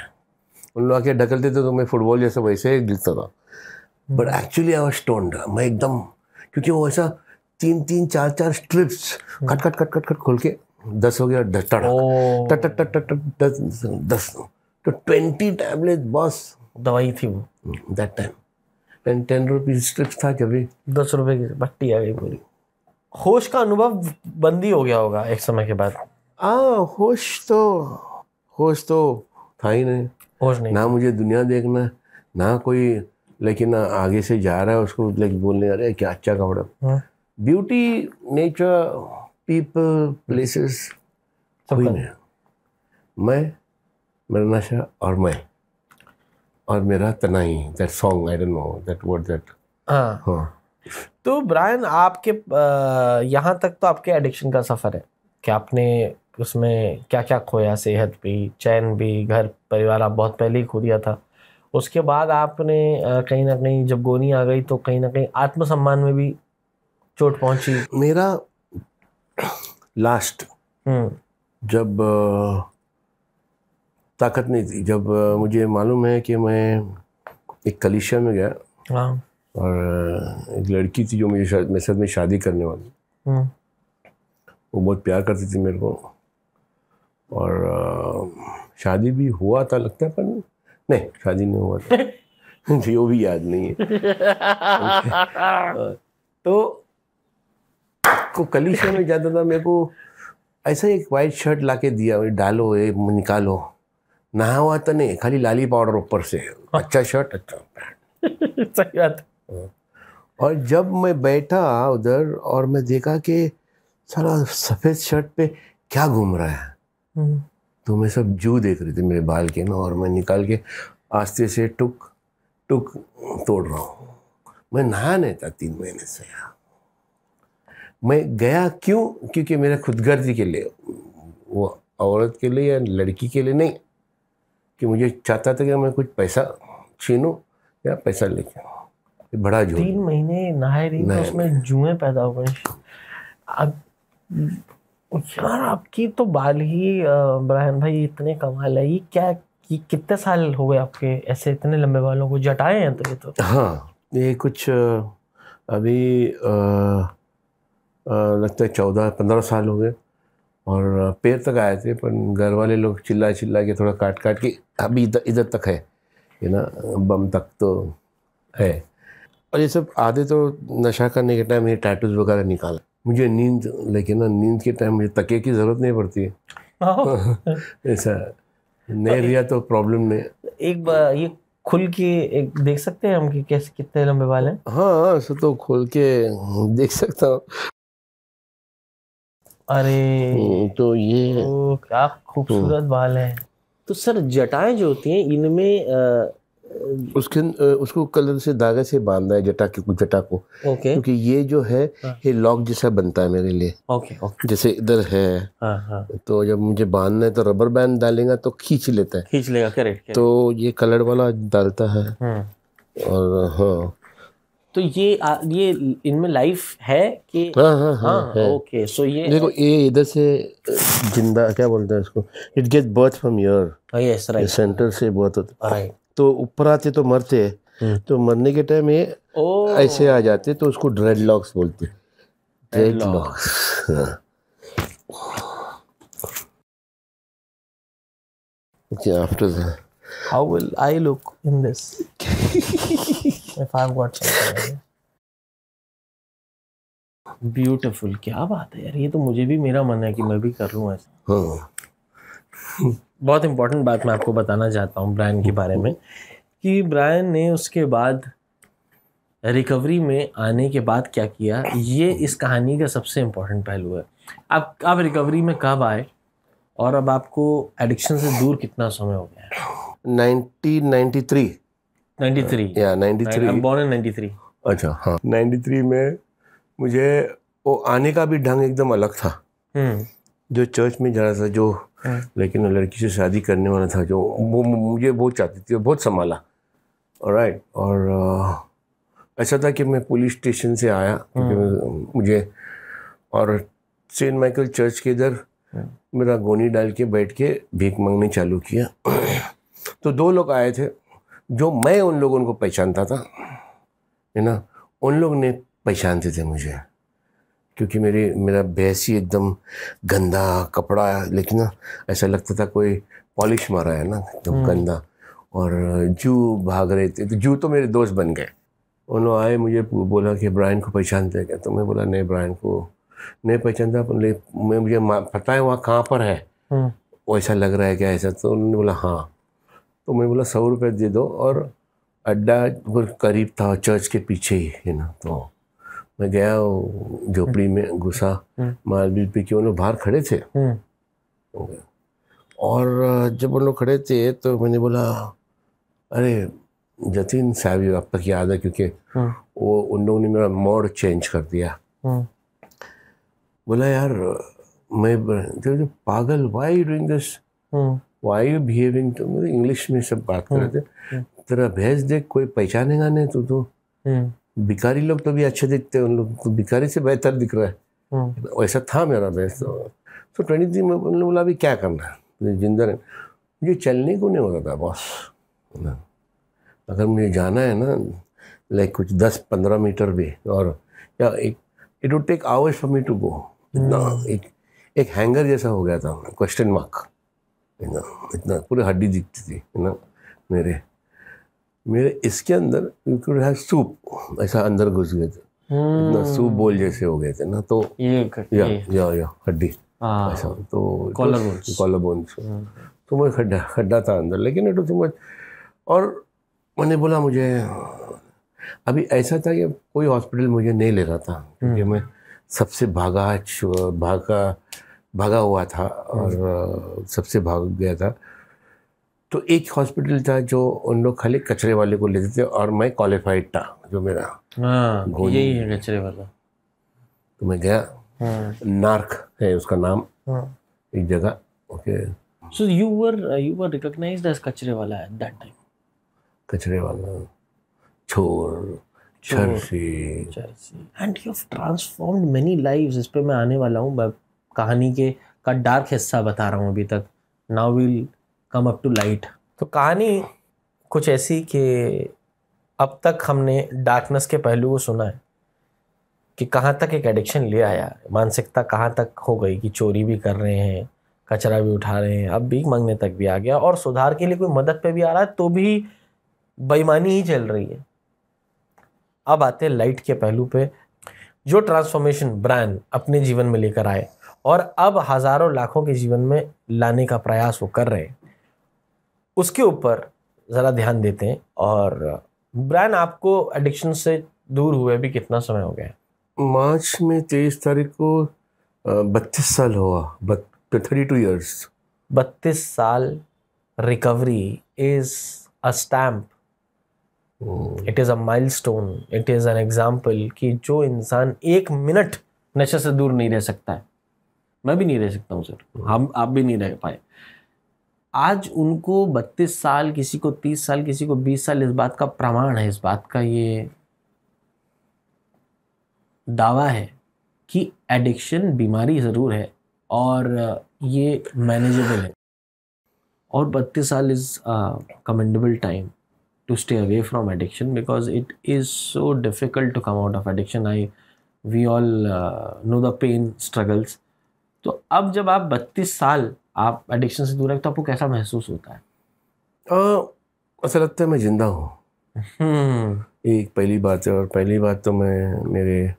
A: उन लोग आके ढकलते थे तो मैं फुटबॉल जैसा वैसे ही गिरता था। But actually I was stoned, मैं एकदम, क्योंकि वो ऐसा 3-3 4-4 strips cut cut cut cut cut खोल के 10 हो गया, 10 टट टट टट टट 10 तो 20 टैबलेट बस
B: दवाई थी वो
A: दैट टाइम। 10 रुपीज स्ट्रिप्स था जब भी
B: 10 रुपए की पट्टी आ गई पूरी। होश का अनुभव बंदी हो गया होगा एक समय के बाद?
A: होश तो था ही नहीं।
B: होश नहीं
A: ना मुझे दुनिया देखना, ना कोई, लेकिन आगे से जा रहा है उसको लाइक बोलने, अरे क्या अच्छा कपड़ा, ब्यूटी, नेचर, पीपल, प्लेसेस, कोई नहीं। मैं, मेरा नशा और मैं और मेरा तनाई, that song, I don't know that word, that. हाँ।
B: तो ब्रायन, आपके यहाँ तक तो आपके एडिक्शन का सफ़र है कि आपने उसमें क्या क्या खोया, सेहत भी, चैन भी, घर परिवार आप बहुत पहले ही खो दिया था। उसके बाद आपने कहीं ना कहीं जब गोनी आ गई तो कहीं ना कहीं आत्मसम्मान में भी चोट पहुंची।
A: मेरा लास्ट जब ताकत नहीं थी, जब मुझे मालूम है कि मैं एक कलीसिया में गया और एक लड़की थी जो मुझे मेरे साथ में शादी करने वाली, वो बहुत प्यार करती थी मेरे को, और शादी भी हुआ था लगता है, पर नहीं, शादी नहीं हुआ था जो भी याद नहीं है। तो कलीसिया में जाता था, मेरे को ऐसा एक वाइट शर्ट लाके दिया, डालो ये निकालो, नहा हुआ तो नहीं, खाली लाली पाउडर ऊपर से, अच्छा शर्ट अच्छा पैंट।
B: सही बात।
A: और जब मैं बैठा उधर और मैं देखा कि सारा सफ़ेद शर्ट पे क्या घूम रहा है, तो मैं सब जू देख रही थी मेरे बाल के ना, और मैं निकाल के आस्ते से टुक टुक तोड़ रहा हूँ। मैं नहा नहीं था 3 महीने से। मैं गया क्यों? क्योंकि मेरा खुदगर्जी के लिए, वो औरत के लिए या लड़की के लिए नहीं, कि मुझे चाहता था कि मैं कुछ पैसा छीनूं या पैसा लेके आऊं। बड़ा झूठ।
B: 3 महीने नहाए रही तो उसमें जुएं पैदा हो गए। अब यार आपकी तो बाल ही ब्रायन भाई इतने कमाल है, ये क्या, ये कितने साल हो गए आपके ऐसे इतने लंबे बालों को? जटाए हैं तो ये तो?
A: हाँ, ये कुछ अभी लगता है 14-15 साल हो गए, और पैर तक आए थे, पर घर वाले लोग चिल्ला चिल्ला के थोड़ा काट काट के अभी इधर तक है, ये ना, बम तक तो है। और ये सब आधे तो नशा करने के टाइम ये टैटूज वगैरह निकाला। मुझे नींद, लेकिन ना नींद के टाइम मुझे तकिए की ज़रूरत नहीं पड़ती है। ऐसा नहीं रिया तो प्रॉब्लम नहीं। एक
B: बार ये खुल के एक देख सकते हैं हम कि कैसे कितने लंबे बाल हैं?
A: हाँ, ऐसा तो खोल के देख सकता हूँ।
B: अरे
A: तो ये
B: क्या खूबसूरत बाल हैं। तो सर जटाएं जो होती हैं इनमें
A: उसको कलर से धागे से बांधा है जटा को।
B: ओके।
A: क्योंकि ये जो है ये लॉक जैसा बनता है मेरे लिए।
B: ओके।
A: जैसे इधर है।
B: हाँ।
A: तो जब मुझे बांधना है तो रबर बैंड डालेगा तो खींच लेता है,
B: खींच लेगा। करेक्ट।
A: तो ये कलर वाला डालता है। और हाँ,
B: तो ये इनमें लाइफ है कि?
A: हाँ है।
B: ओके। सो ये
A: देखो, ये इधर से जिंदा क्या बोलते हैं इसको, it get birth from here.
B: Yes right.
A: Centre से बर्थ होता है।
B: राइट।
A: तो ऊपर आते तो मरते हैं, तो मरने के टाइम ये ऐसे आ जाते, तो उसको ड्रेड लॉक्स बोलते हैं। Dread locks. Okay, after that,
B: how will I look in this if I've got something? Beautiful। क्या बात है यार, ये तो मुझे भी, मेरा मन है कि मैं भी कर लूँ ऐसा। बहुत इम्पोर्टेंट बात मैं आपको बताना चाहता हूँ ब्रायन के बारे में, कि ब्रायन ने उसके बाद रिकवरी में आने के बाद क्या किया, ये इस कहानी का सबसे इम्पोर्टेंट पहलू है। आप रिकवरी में कब आए और अब आपको एडिक्शन से दूर कितना समय हो गया है?
A: 1993
B: 93
A: या 93
B: I'm born in 93.
A: अच्छा हाँ 93 में मुझे वो आने का भी ढंग एकदम अलग था। जो चर्च में जा रहा था, जो लेकिन लड़की से शादी करने वाला था, जो वो मुझे बहुत चाहती थी, बहुत संभाला। ऑलराइट। और ऐसा था कि मैं पुलिस स्टेशन से आया क्योंकि मुझे, और सेंट माइकल चर्च के इधर मेरा गोनी डाल के बैठ के भीख मांगनी चालू किया। तो 2 लोग आए थे जो मैं उन लोगों को पहचानता था, है ना। उन लोग ने पहचानते थे मुझे क्योंकि मेरा भैंस ही एकदम गंदा कपड़ा, लेकिन ना ऐसा लगता था कोई पॉलिश मारा है ना, एकदम गंदा। और जू भाग रहे थे, तो जू तो मेरे दोस्त बन गए। उन्होंने आए, मुझे बोला कि ब्रायन को पहचानते हैं क्या? तो मैं बोला नहीं, ब्रायन को नहीं पहचानता, मुझे पता है वहाँ कहाँ पर है, वैसा लग रहा है क्या ऐसा? तो उन्होंने बोला हाँ। तो मैं बोला 100 रुपये दे दो, और अड्डा करीब था चर्च के पीछे ही, है ना। तो मैं गया झोपड़ी में, घुसा, मालबिल पी के, उन लोग बाहर खड़े थे। और जब उन लोग खड़े थे तो मैंने बोला अरे जतिन साहब, अब तक याद है क्योंकि वो उन लोगों ने मेरा मोड चेंज कर दिया। बोला यार मैं जो पागल, why you doing this, why you behaving, तो मुझे इंग्लिश में सब बात कर रहे थे। तेरा भैंस देख, कोई पहचानेगा नहीं तू तो, भिखारी लोग तो भी अच्छे दिखते हैं, उन लोग तो भिखारी से बेहतर दिख रहा है। वैसा था मेरा भैंस। तो 23 में उन्होंने बोला अभी क्या करना है, जिंदा है। मुझे चलने को नहीं होता था बॉस, अगर मुझे जाना है ना, लाइक कुछ 10-15 मीटर भी, और या it would take hours for me to go. एक हैंगर जैसा हो गया था, क्वेश्चन मार्क, इतना पूरी हड्डी दिखती थी, है ना। मेरे इसके अंदर सूप ऐसा अंदर घुस गए थे, इतना सूप बोल जैसे हो गए थे ना। तो या हड्डी ऐसा, तो कॉलर बोन्स। तो मैं खड्डा था अंदर, लेकिन इट वाज। और मैंने बोला मुझे अभी ऐसा था कि कोई हॉस्पिटल मुझे नहीं ले रहा था क्योंकि मैं सबसे भागा हुआ था, और सबसे भाग गया था। तो एक हॉस्पिटल था जो उन लोग खाली कचरे वाले को लेते थे, और मैं क्वालिफाइड था, जो मेरा
B: यही है कचरे वाला।
A: तो मैं गया, नार्क है उसका नाम, एक जगह। Okay,
B: so you were recognised as कचरे वाला एट दैट टाइम।
A: कचरे वाला, चोर, चर्सी,
B: and you have transformed many lives. इस पे मैं आने वाला हूँ, मैं कहानी का डार्क हिस्सा बता रहा हूँ अभी तक। Now will come up to light. तो कहानी कुछ ऐसी कि अब तक हमने डार्कनेस के पहलू को सुना है कि कहाँ तक एक एडिक्शन ले आया, मानसिकता कहाँ तक हो गई कि चोरी भी कर रहे हैं, कचरा भी उठा रहे हैं, अब भीख मांगने तक भी आ गया, और सुधार के लिए कोई मदद पे भी आ रहा है तो भी बेईमानी ही चल रही है। अब आते हैं लाइट के पहलू पे, जो ट्रांसफॉर्मेशन ब्रायन अपने जीवन में लेकर आए और अब हजारों लाखों के जीवन में लाने का प्रयास वो कर रहे हैं, उसके ऊपर ज़रा ध्यान देते हैं। और ब्रायन, आपको एडिक्शन से दूर हुए भी कितना समय हो गया?
A: मार्च में 23 तारीख को 32 साल हुआ, 32 ईयर्स।
B: 32 साल recovery is a stamp, it is a milestone, it is an example कि जो इंसान 1 मिनट नशे से दूर नहीं रह सकता है, मैं भी नहीं रह सकता हूँ सर, आप भी नहीं रह पाए, आज उनको 32 साल, किसी को 30 साल, किसी को 20 साल, इस बात का प्रमाण है, इस बात का ये दावा है कि एडिक्शन बीमारी ज़रूर है और ये मैनेजेबल है। और 32 साल is commendable time to stay away from addiction because it is so difficult to come out of addiction. We all know the pain, struggles. तो अब जब आप 32 साल आप एडिक्शन से दूर है तो आपको कैसा महसूस होता है?
A: ऐसा लगता है मैं जिंदा हूँ। एक पहली बात है, और पहली बात तो मैं मेरे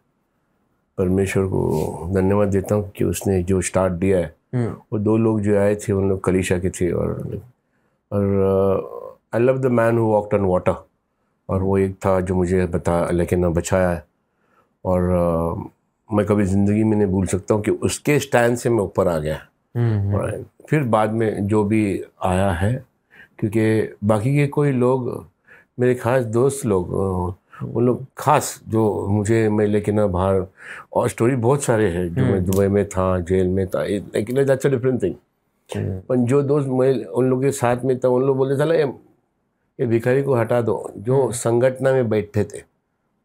A: परमेश्वर को धन्यवाद देता हूँ कि उसने जो स्टार्ट दिया है, वो 2 लोग जो आए थे उन लोग कलीशा के थे, और I love the man who walked on water, और वो एक था जो मुझे लेकिन बचाया है। और मैं कभी ज़िंदगी में नहीं भूल सकता हूँ कि उसके स्टैंड से मैं ऊपर आ गया। Right. फिर बाद में जो भी आया है, क्योंकि बाकी के कोई लोग मेरे खास दोस्त लोग, उन लोग खास जो मुझे, मैं लेकिन ना बाहर, और स्टोरी बहुत सारे हैं जो मैं दुबई में था, जेल में था, लेकिन दैट्स अ डिफरेंट थिंग। पर जो दोस्त मैं उन लोगों के साथ में था, उन लोग बोले था ये भिखारी को हटा दो, जो संगठन में बैठे थे।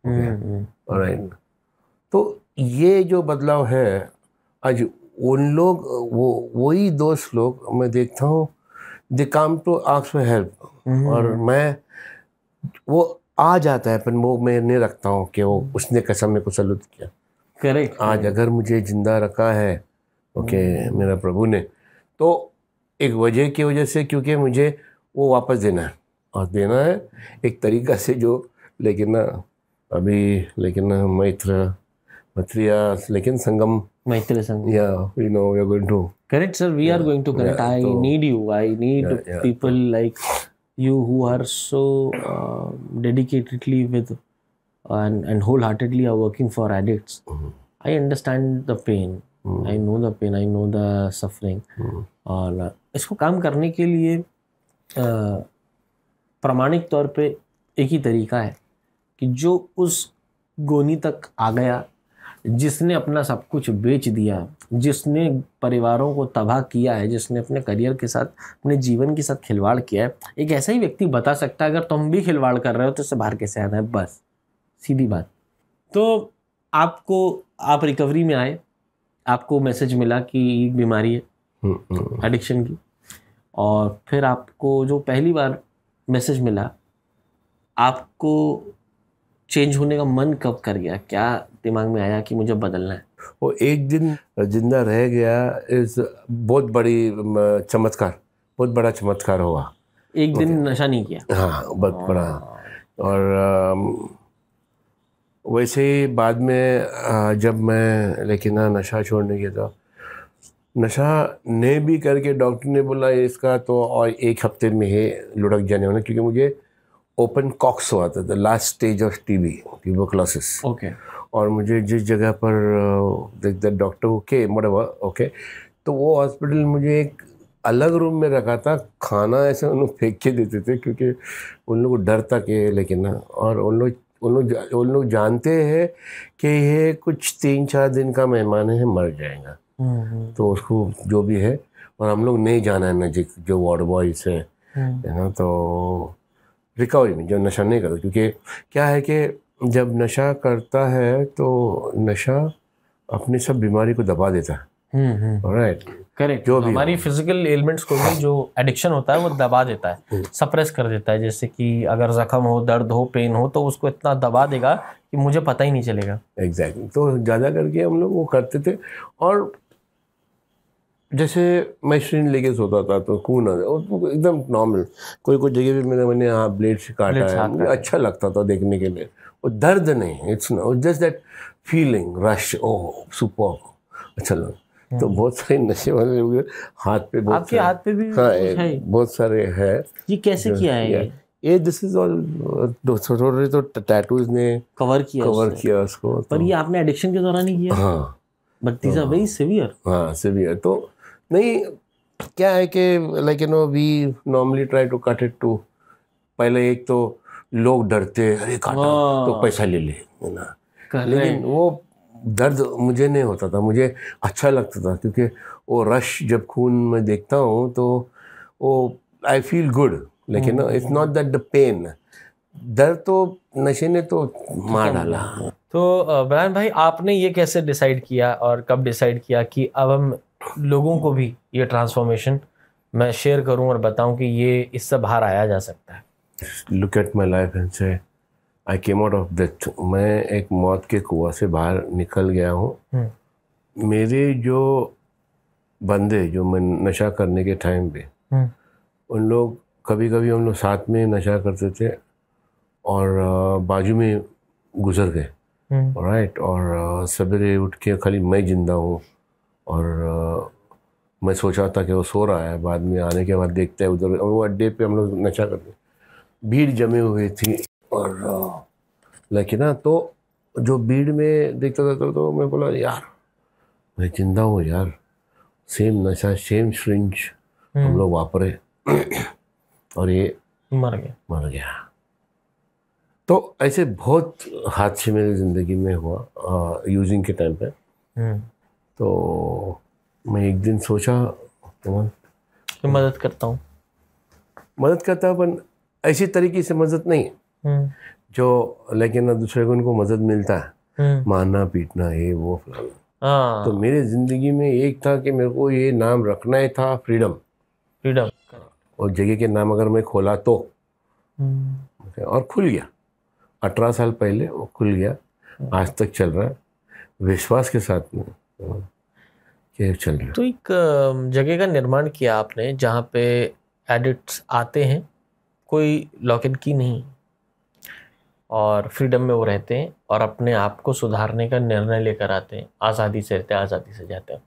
A: राइट। तो ये जो बदलाव है आज, उन लोग वही दोस्त लोग मैं देखता हूँ, they come to ask for help, और मैं वो आ जाता है, पर वो मैं नहीं रखता हूँ कि वो उसने कसम मेरे को सलूट किया।
B: करेक्ट।
A: आज अगर मुझे जिंदा रखा है मेरा प्रभु ने, तो एक वजह की वजह से, क्योंकि मुझे वो वापस देना है, और देना है एक तरीका से जो, लेकिन ना अभी, लेकिन ना मैत्रिया, लेकिन संगम,
B: Maitreya Sangam.
A: yeah, we are going to.
B: Correct, sir. We are going to connect. I need you. I need people like you who are so dedicatedly with and wholeheartedly are working for addicts. I understand the pain. I know the pain. I know the suffering. और इसको काम करने के लिए प्रामाणिक तौर पे एक ही तरीका है कि जो उस गोनी तक आ गया, जिसने अपना सब कुछ बेच दिया, जिसने परिवारों को तबाह किया है, जिसने अपने करियर के साथ, अपने जीवन के साथ खिलवाड़ किया है, एक ऐसा ही व्यक्ति बता सकता है अगर तुम भी खिलवाड़ कर रहे हो तो इससे बाहर कैसे आना है। बस सीधी बात। तो आप रिकवरी में आए, आपको मैसेज मिला कि एक बीमारी है एडिक्शन की, और फिर आपको जो पहली बार मैसेज मिला, आपको चेंज होने का मन कब कर गया? क्या दिमाग में आया कि मुझे बदलना है?
A: वो एक दिन जिंदा रह गया इस बहुत बड़ा चमत्कार हुआ।
B: एक दिन नशा नहीं किया?
A: हाँ, बहुत बड़ा। और वैसे ही बाद में जब मैं लेकिन नशा छोड़ने गया था, नशा ने भी करके डॉक्टर ने बोला इसका तो और एक हफ्ते में ही लुढ़क जाने वाला, क्योंकि मुझे ओपन कॉक्स हुआ था, the last stage of tuberculosis.
B: Okay.
A: और मुझे जिस जगह पर डॉक्टर ओके, तो वो हॉस्पिटल मुझे एक अलग रूम में रखा था। खाना ऐसे उन लोग फेंक के देते थे, क्योंकि उन लोग को डर था कि लेकिन और उन लोग जानते हैं कि ये कुछ 3-4 दिन का मेहमान है, मर जाएगा। तो उसको जो भी है, और हम लोग नहीं जाना है नजीक जो वार्ड बॉयज है ना, तो रिकवरी में जो नशा नहीं करता, क्योंकि क्या है कि जब नशा करता है तो नशा अपनी सब बीमारी को दबा देता है। Right,
B: correct. जो हमारी फिजिकल एलिमेंट्स को भी जो एडिक्शन होता है वो दबा देता है, सप्रेस कर देता है। जैसे कि अगर जख्म हो, दर्द हो, पेन हो, तो उसको इतना दबा देगा कि मुझे पता ही नहीं चलेगा।
A: एग्जैक्टली। तो ज़्यादा करके हम लोग वो करते थे, और जैसे मैं मशीन लेके सोता था तो खून आ जाए एकदम नॉर्मल। कोई जगह पे मैंने ब्लेड से काटा है, मुझे अच्छा लगता था देखने के लिए। वो दर्द नहीं, it's just that feeling rush, oh super, अच्छा लगा। तो बहुत सारे नशे वाले हाथ पे,
B: आपके हाथ पे भी
A: बहुत सारे हैं।
B: ये कैसे किया है?
A: ये दिस इज ऑल तो टैटूज ने कवर किया उसको।
B: पर ये आपने एडिक्शन के दौरान ही किया?
A: हाँ,
B: but these are very severe.
A: हाँ, सिवियर। तो नहीं, क्या है कि like we normally try to cut it to, पहले एक तो लोग डरते, अरे काटा तो पैसा ले ले ना, लेकिन वो दर्द मुझे नहीं होता था, मुझे अच्छा लगता था, क्योंकि वो रश जब खून में देखता हूँ तो वो आई फील गुड। लेकिन it's not that the pain, दर्द तो नशे ने तो मार डाला।
B: तो ब्रायन भाई, आपने ये कैसे डिसाइड किया और कब डिसाइड किया कि अब हम लोगों को भी ये ट्रांसफॉर्मेशन मैं शेयर करूं और बताऊं कि ये इससे बाहर आया जा सकता है?
A: Look at my life and से आई केम आउट ऑफ डेथ। मैं एक मौत के कुआं से बाहर निकल गया हूँ। मेरे जो बंदे जो मैं नशा करने के टाइम पे, उन लोग कभी कभी हम लोग साथ में नशा करते थे और बाजू में गुजर गए। राइट। और सवेरे उठ के खाली मैं जिंदा हूँ, और मैं सोचा था कि वो सो रहा है, बाद में आने के बाद देखते हैं उधर वो अड्डे पे हम लोग नशा करते, भीड़ जमे हुए थी। और लेकिन तो जो भीड़ में देखता था तो मैं बोला यार मैं जिंदा हूँ यार, सेम नशा सेम श्रिंज हम लोग वापरे और ये मर गया। तो ऐसे बहुत हादसे मेरी ज़िंदगी में हुआ यूजिंग के टाइम पे। तो मैं एक दिन सोचा
B: कि मदद करता हूँ,
A: पर ऐसी तरीके से मदद नहीं जो लेकिन दूसरे को उनको मदद मिलता है, मारना पीटना ये वो फलाना। तो मेरी ज़िंदगी में एक था कि मेरे को ये नाम रखना ही था, फ्रीडम। और जगह के नाम अगर मैं खोला तो और खुल गया। 18 साल पहले वो खुल गया, आज तक चल रहा है विश्वास के साथ में ये चल रहा है।
B: तो एक जगह का निर्माण किया आपने जहाँ पे एडिक्ट्स आते हैं, कोई लॉक इन की नहीं, और फ्रीडम में वो रहते हैं और अपने आप को सुधारने का निर्णय लेकर आते हैं, आज़ादी से रहते हैं, आज़ादी से जाते हैं।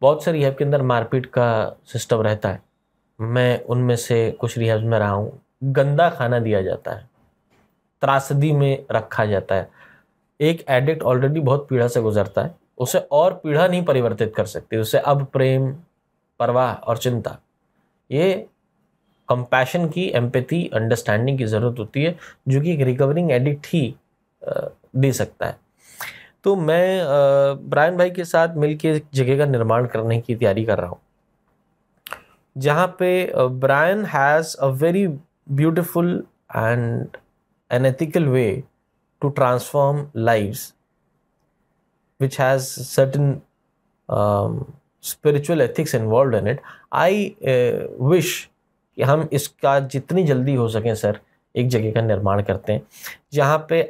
B: बहुत से रिहैब के अंदर मारपीट का सिस्टम रहता है, मैं उनमें से कुछ रिहैब में रहा हूँ। गंदा खाना दिया जाता है, त्रासदी में रखा जाता है। एक एडिक्ट ऑलरेडी बहुत पीड़ा से गुजरता है, उसे और पीड़ा नहीं परिवर्तित कर सकती, उसे अब प्रेम, परवाह और चिंता, ये कंपैशन की, एम्पैथी, अंडरस्टैंडिंग की ज़रूरत होती है, जो कि एक रिकवरिंग एडिक्ट ही दे सकता है। तो मैं ब्रायन भाई के साथ मिलके एक जगह का निर्माण करने की तैयारी कर रहा हूँ, जहाँ पे Brian has a very beautiful and an ethical way to transform lives, which has certain spiritual ethics involved in it. I wish कि हम इसका जितनी जल्दी हो सके सर एक जगह का निर्माण करते हैं जहाँ पे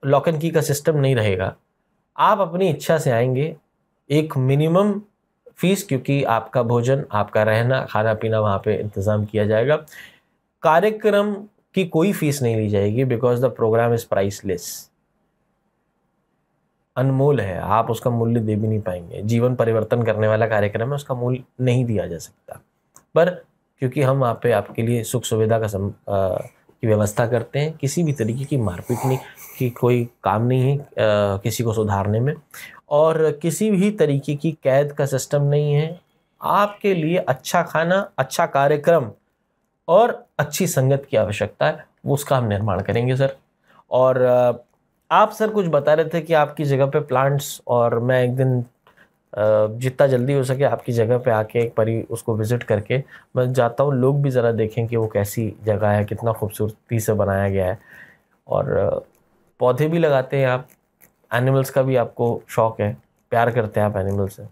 B: लॉक एंड की का सिस्टम नहीं रहेगा। आप अपनी इच्छा से आएंगे, एक मिनिमम फीस, क्योंकि आपका भोजन, आपका रहना, खाना पीना वहाँ पे इंतज़ाम किया जाएगा। कार्यक्रम की कोई फीस नहीं ली जाएगी, because the programme is priceless, अनमोल है, आप उसका मूल्य दे भी नहीं पाएंगे। जीवन परिवर्तन करने वाला कार्यक्रम है, उसका मूल्य नहीं दिया जा सकता। पर क्योंकि हम वहाँ पे आपके लिए सुख सुविधा की व्यवस्था करते हैं, किसी भी तरीके की मारपीट नहीं की कोई काम नहीं है किसी को सुधारने में, और किसी भी तरीके की कैद का सिस्टम नहीं है। आपके लिए अच्छा खाना, अच्छा कार्यक्रम और अच्छी संगत की आवश्यकता है, वो उसका हम निर्माण करेंगे सर। और आप सर कुछ बता रहे थे कि आपकी जगह पे प्लांट्स, और मैं एक दिन जितना जल्दी हो सके आपकी जगह पे आके एक बारी उसको विज़िट करके मैं जाता हूँ, लोग भी ज़रा देखें कि वो कैसी जगह है, कितना खूबसूरती से बनाया गया है। और पौधे भी लगाते हैं आप, एनिमल्स का भी आपको शौक़ है, प्यार करते हैं आप एनिमल से।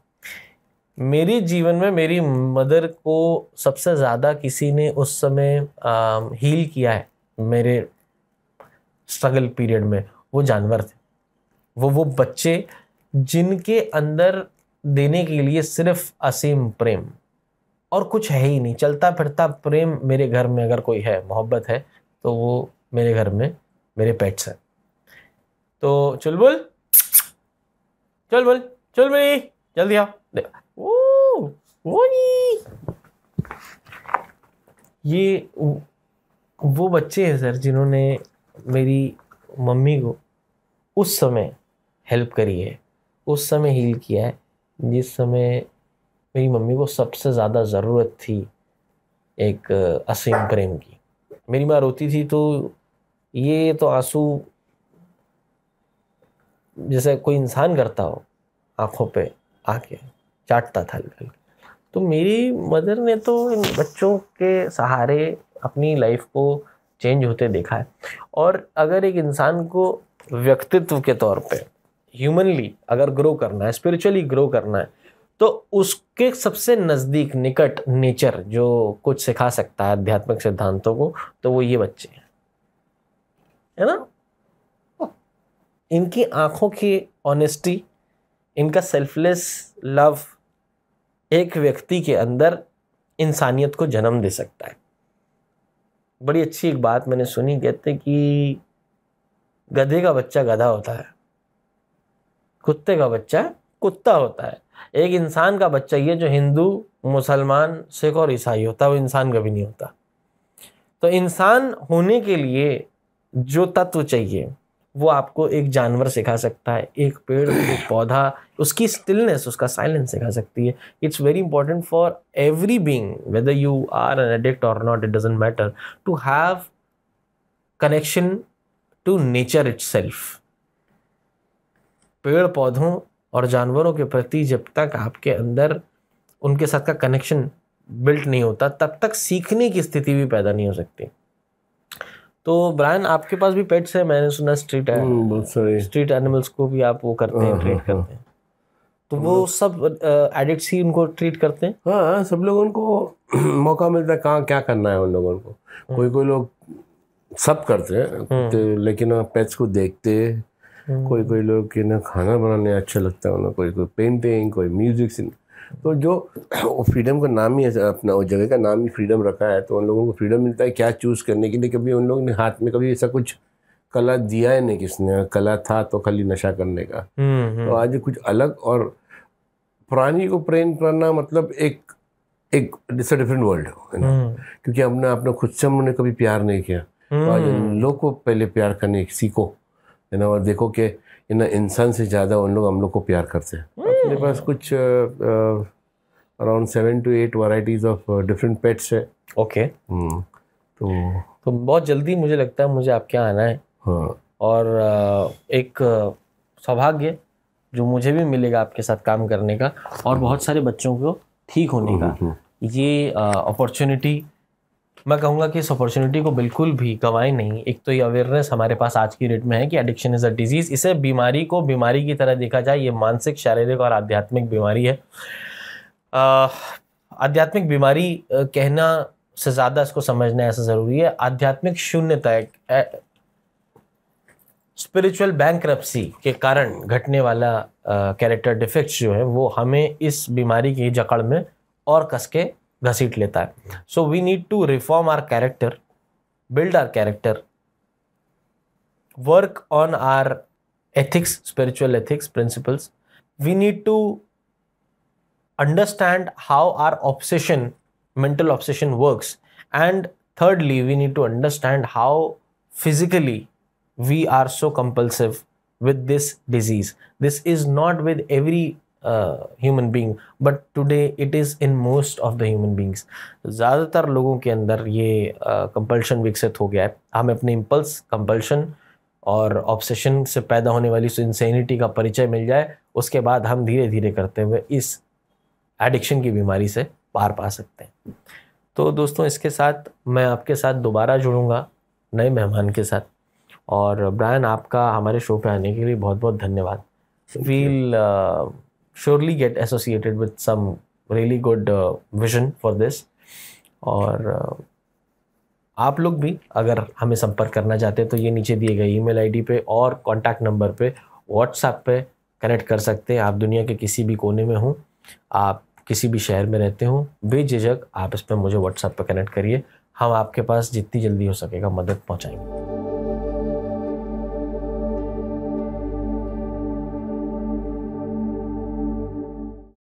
B: मेरे जीवन में मेरी मदर को सबसे ज़्यादा किसी ने उस समय हील किया है मेरे स्ट्रगल पीरियड में, वो जानवर थे। वो बच्चे जिनके अंदर देने के लिए सिर्फ असीम प्रेम और कुछ है ही नहीं, चलता फिरता प्रेम। मेरे घर में अगर कोई है, मोहब्बत है, तो वो मेरे घर में मेरे पेट्स हैं। तो चुलबुल, चुलबुल, चुलबुली, जल्दी आओ। ये वो बच्चे हैं सर जिन्होंने मेरी मम्मी को उस समय हेल्प करी है, उस समय हील किया है, जिस समय मेरी मम्मी को सबसे ज़्यादा ज़रूरत थी एक असीम प्रेम की। मेरी माँ रोती थी तो ये तो आंसू जैसे कोई इंसान करता हो आँखों पे आके चाटता था हल्का। तो मेरी मदर ने तो इन बच्चों के सहारे अपनी लाइफ को चेंज होते देखा है। और अगर एक इंसान को व्यक्तित्व के तौर पे ह्यूमनली अगर ग्रो करना है, स्पिरिचुअली ग्रो करना है, तो उसके सबसे नज़दीक निकट नेचर जो कुछ सिखा सकता है आध्यात्मिक सिद्धांतों को, तो वो ये बच्चे हैं, है ना। इनकी आंखों की ऑनेस्टी, इनका सेल्फलेस लव एक व्यक्ति के अंदर इंसानियत को जन्म दे सकता है। बड़ी अच्छी एक बात मैंने सुनी, कहते कि गधे का बच्चा गधा होता है, कुत्ते का बच्चा कुत्ता होता है। एक इंसान का बच्चा ये जो हिंदू, मुसलमान, सिख और ईसाई होता है, वो इंसान कभी नहीं होता। तो इंसान होने के लिए जो तत्व चाहिए वो आपको एक जानवर सिखा सकता है, एक पेड़, एक पौधा, उसकी स्टिलनेस, उसका साइलेंस सिखा सकती है. It's very important for every being, whether you are an addict or not, it doesn't matter, to have connection to nature itself. पेड़ पौधों और जानवरों के प्रति जब तक आपके अंदर उनके साथ का कनेक्शन बिल्ट नहीं होता, तब तक सीखने की स्थिति भी पैदा नहीं हो सकती. तो ब्रायन, आपके पास भी पेट्स है, मैंने सुना. स्ट्रीट एनिमल्स को भी आप वो करते हैं, ट्रीट करते हैं. तो वो सब एडिक्ट्स ही उनको ट्रीट करते हैं?
A: हाँ, सब लोगों को मौका मिलता है, कहाँ क्या करना है उन लोगों को. कोई लोग सब करते हैं, तो लेकिन पेट्स को देखते, कोई लोग के ना खाना बनाने अच्छा लगता है उन्हें, कोई पेंटिंग, कोई म्यूजिक. तो जो फ्रीडम का नाम ही है, अपना उस जगह का नाम ही फ्रीडम रखा है, तो उन लोगों को फ्रीडम मिलता है क्या चूज़ करने के लिए. कभी उन लोगों ने हाथ में कभी ऐसा कुछ कला दिया है नहीं, किसने कला था तो खाली नशा करने का. तो आज कुछ अलग और प्राणी को प्रेम करना मतलब एक डिफरेंट वर्ल्ड है ना. क्योंकि हमने अपने खुद से हमने कभी प्यार नहीं किया, तो आज उन लोग को पहले प्यार करने सीखो, है ना. और देखो कि इंसान से ज़्यादा उन लोग हम लोग को प्यार करते हैं. अपने पास कुछ around 7 to 8 varieties of different pets है.
B: ओके. तो बहुत जल्दी मुझे लगता है मुझे आपके यहाँ आना है.
A: हाँ.
B: और एक सौभाग्य जो मुझे भी मिलेगा आपके साथ काम करने का, और बहुत सारे बच्चों को ठीक होने का, ये अपॉर्चुनिटी, मैं कहूँगा कि इस अपॉर्चुनिटी को बिल्कुल भी गंवाएं नहीं. एक तो ये अवेयरनेस हमारे पास आज की डेट में है कि एडिक्शन इज़ अ डिजीज़. इसे बीमारी को बीमारी की तरह देखा जाए. ये मानसिक, शारीरिक और आध्यात्मिक बीमारी है. आध्यात्मिक बीमारी कहना से ज़्यादा इसको समझना ऐसा ज़रूरी है. आध्यात्मिक शून्यता, स्पिरिचुअल बैंक्रप्सी के कारण घटने वाला कैरेक्टर डिफेक्ट्स जो है, वो हमें इस बीमारी की जकड़ में और कस के घसीट लेता है. So we need to reform our character, build our character, work on our ethics, spiritual ethics principles. We need to understand how our obsession, mental obsession works. And thirdly, we need to understand how physically we are so compulsive with this disease. This is not with every human being, but today it is in most of the human beings. ज़्यादातर लोगों के अंदर ये compulsion विकसित हो गया है. हमें अपने इम्पल्स, कंपल्शन और ऑब्सेशन से पैदा होने वाली इंसेनिटी का परिचय मिल जाए, उसके बाद हम धीरे धीरे करते हुए इस एडिक्शन की बीमारी से पार पा सकते हैं. तो दोस्तों, इसके साथ मैं आपके साथ दोबारा जुड़ूंगा नए मेहमान के साथ. और ब्रायन, आपका हमारे शो पे आने के लिए बहुत बहुत धन्यवाद. We'll surely get associated with some really good vision for this. और आप लोग भी अगर हमें संपर्क करना चाहते हैं तो ये नीचे दिए गए ईमेल आईडी पे और कॉन्टैक्ट नंबर पे, व्हाट्सएप पे कनेक्ट कर सकते हैं. आप दुनिया के किसी भी कोने में हों, आप किसी भी शहर में रहते हों, बेझिझक आप इस पर मुझे व्हाट्सएप पे कनेक्ट करिए. हम आपके पास जितनी जल्दी हो सकेगा मदद पहुंचाएंगे.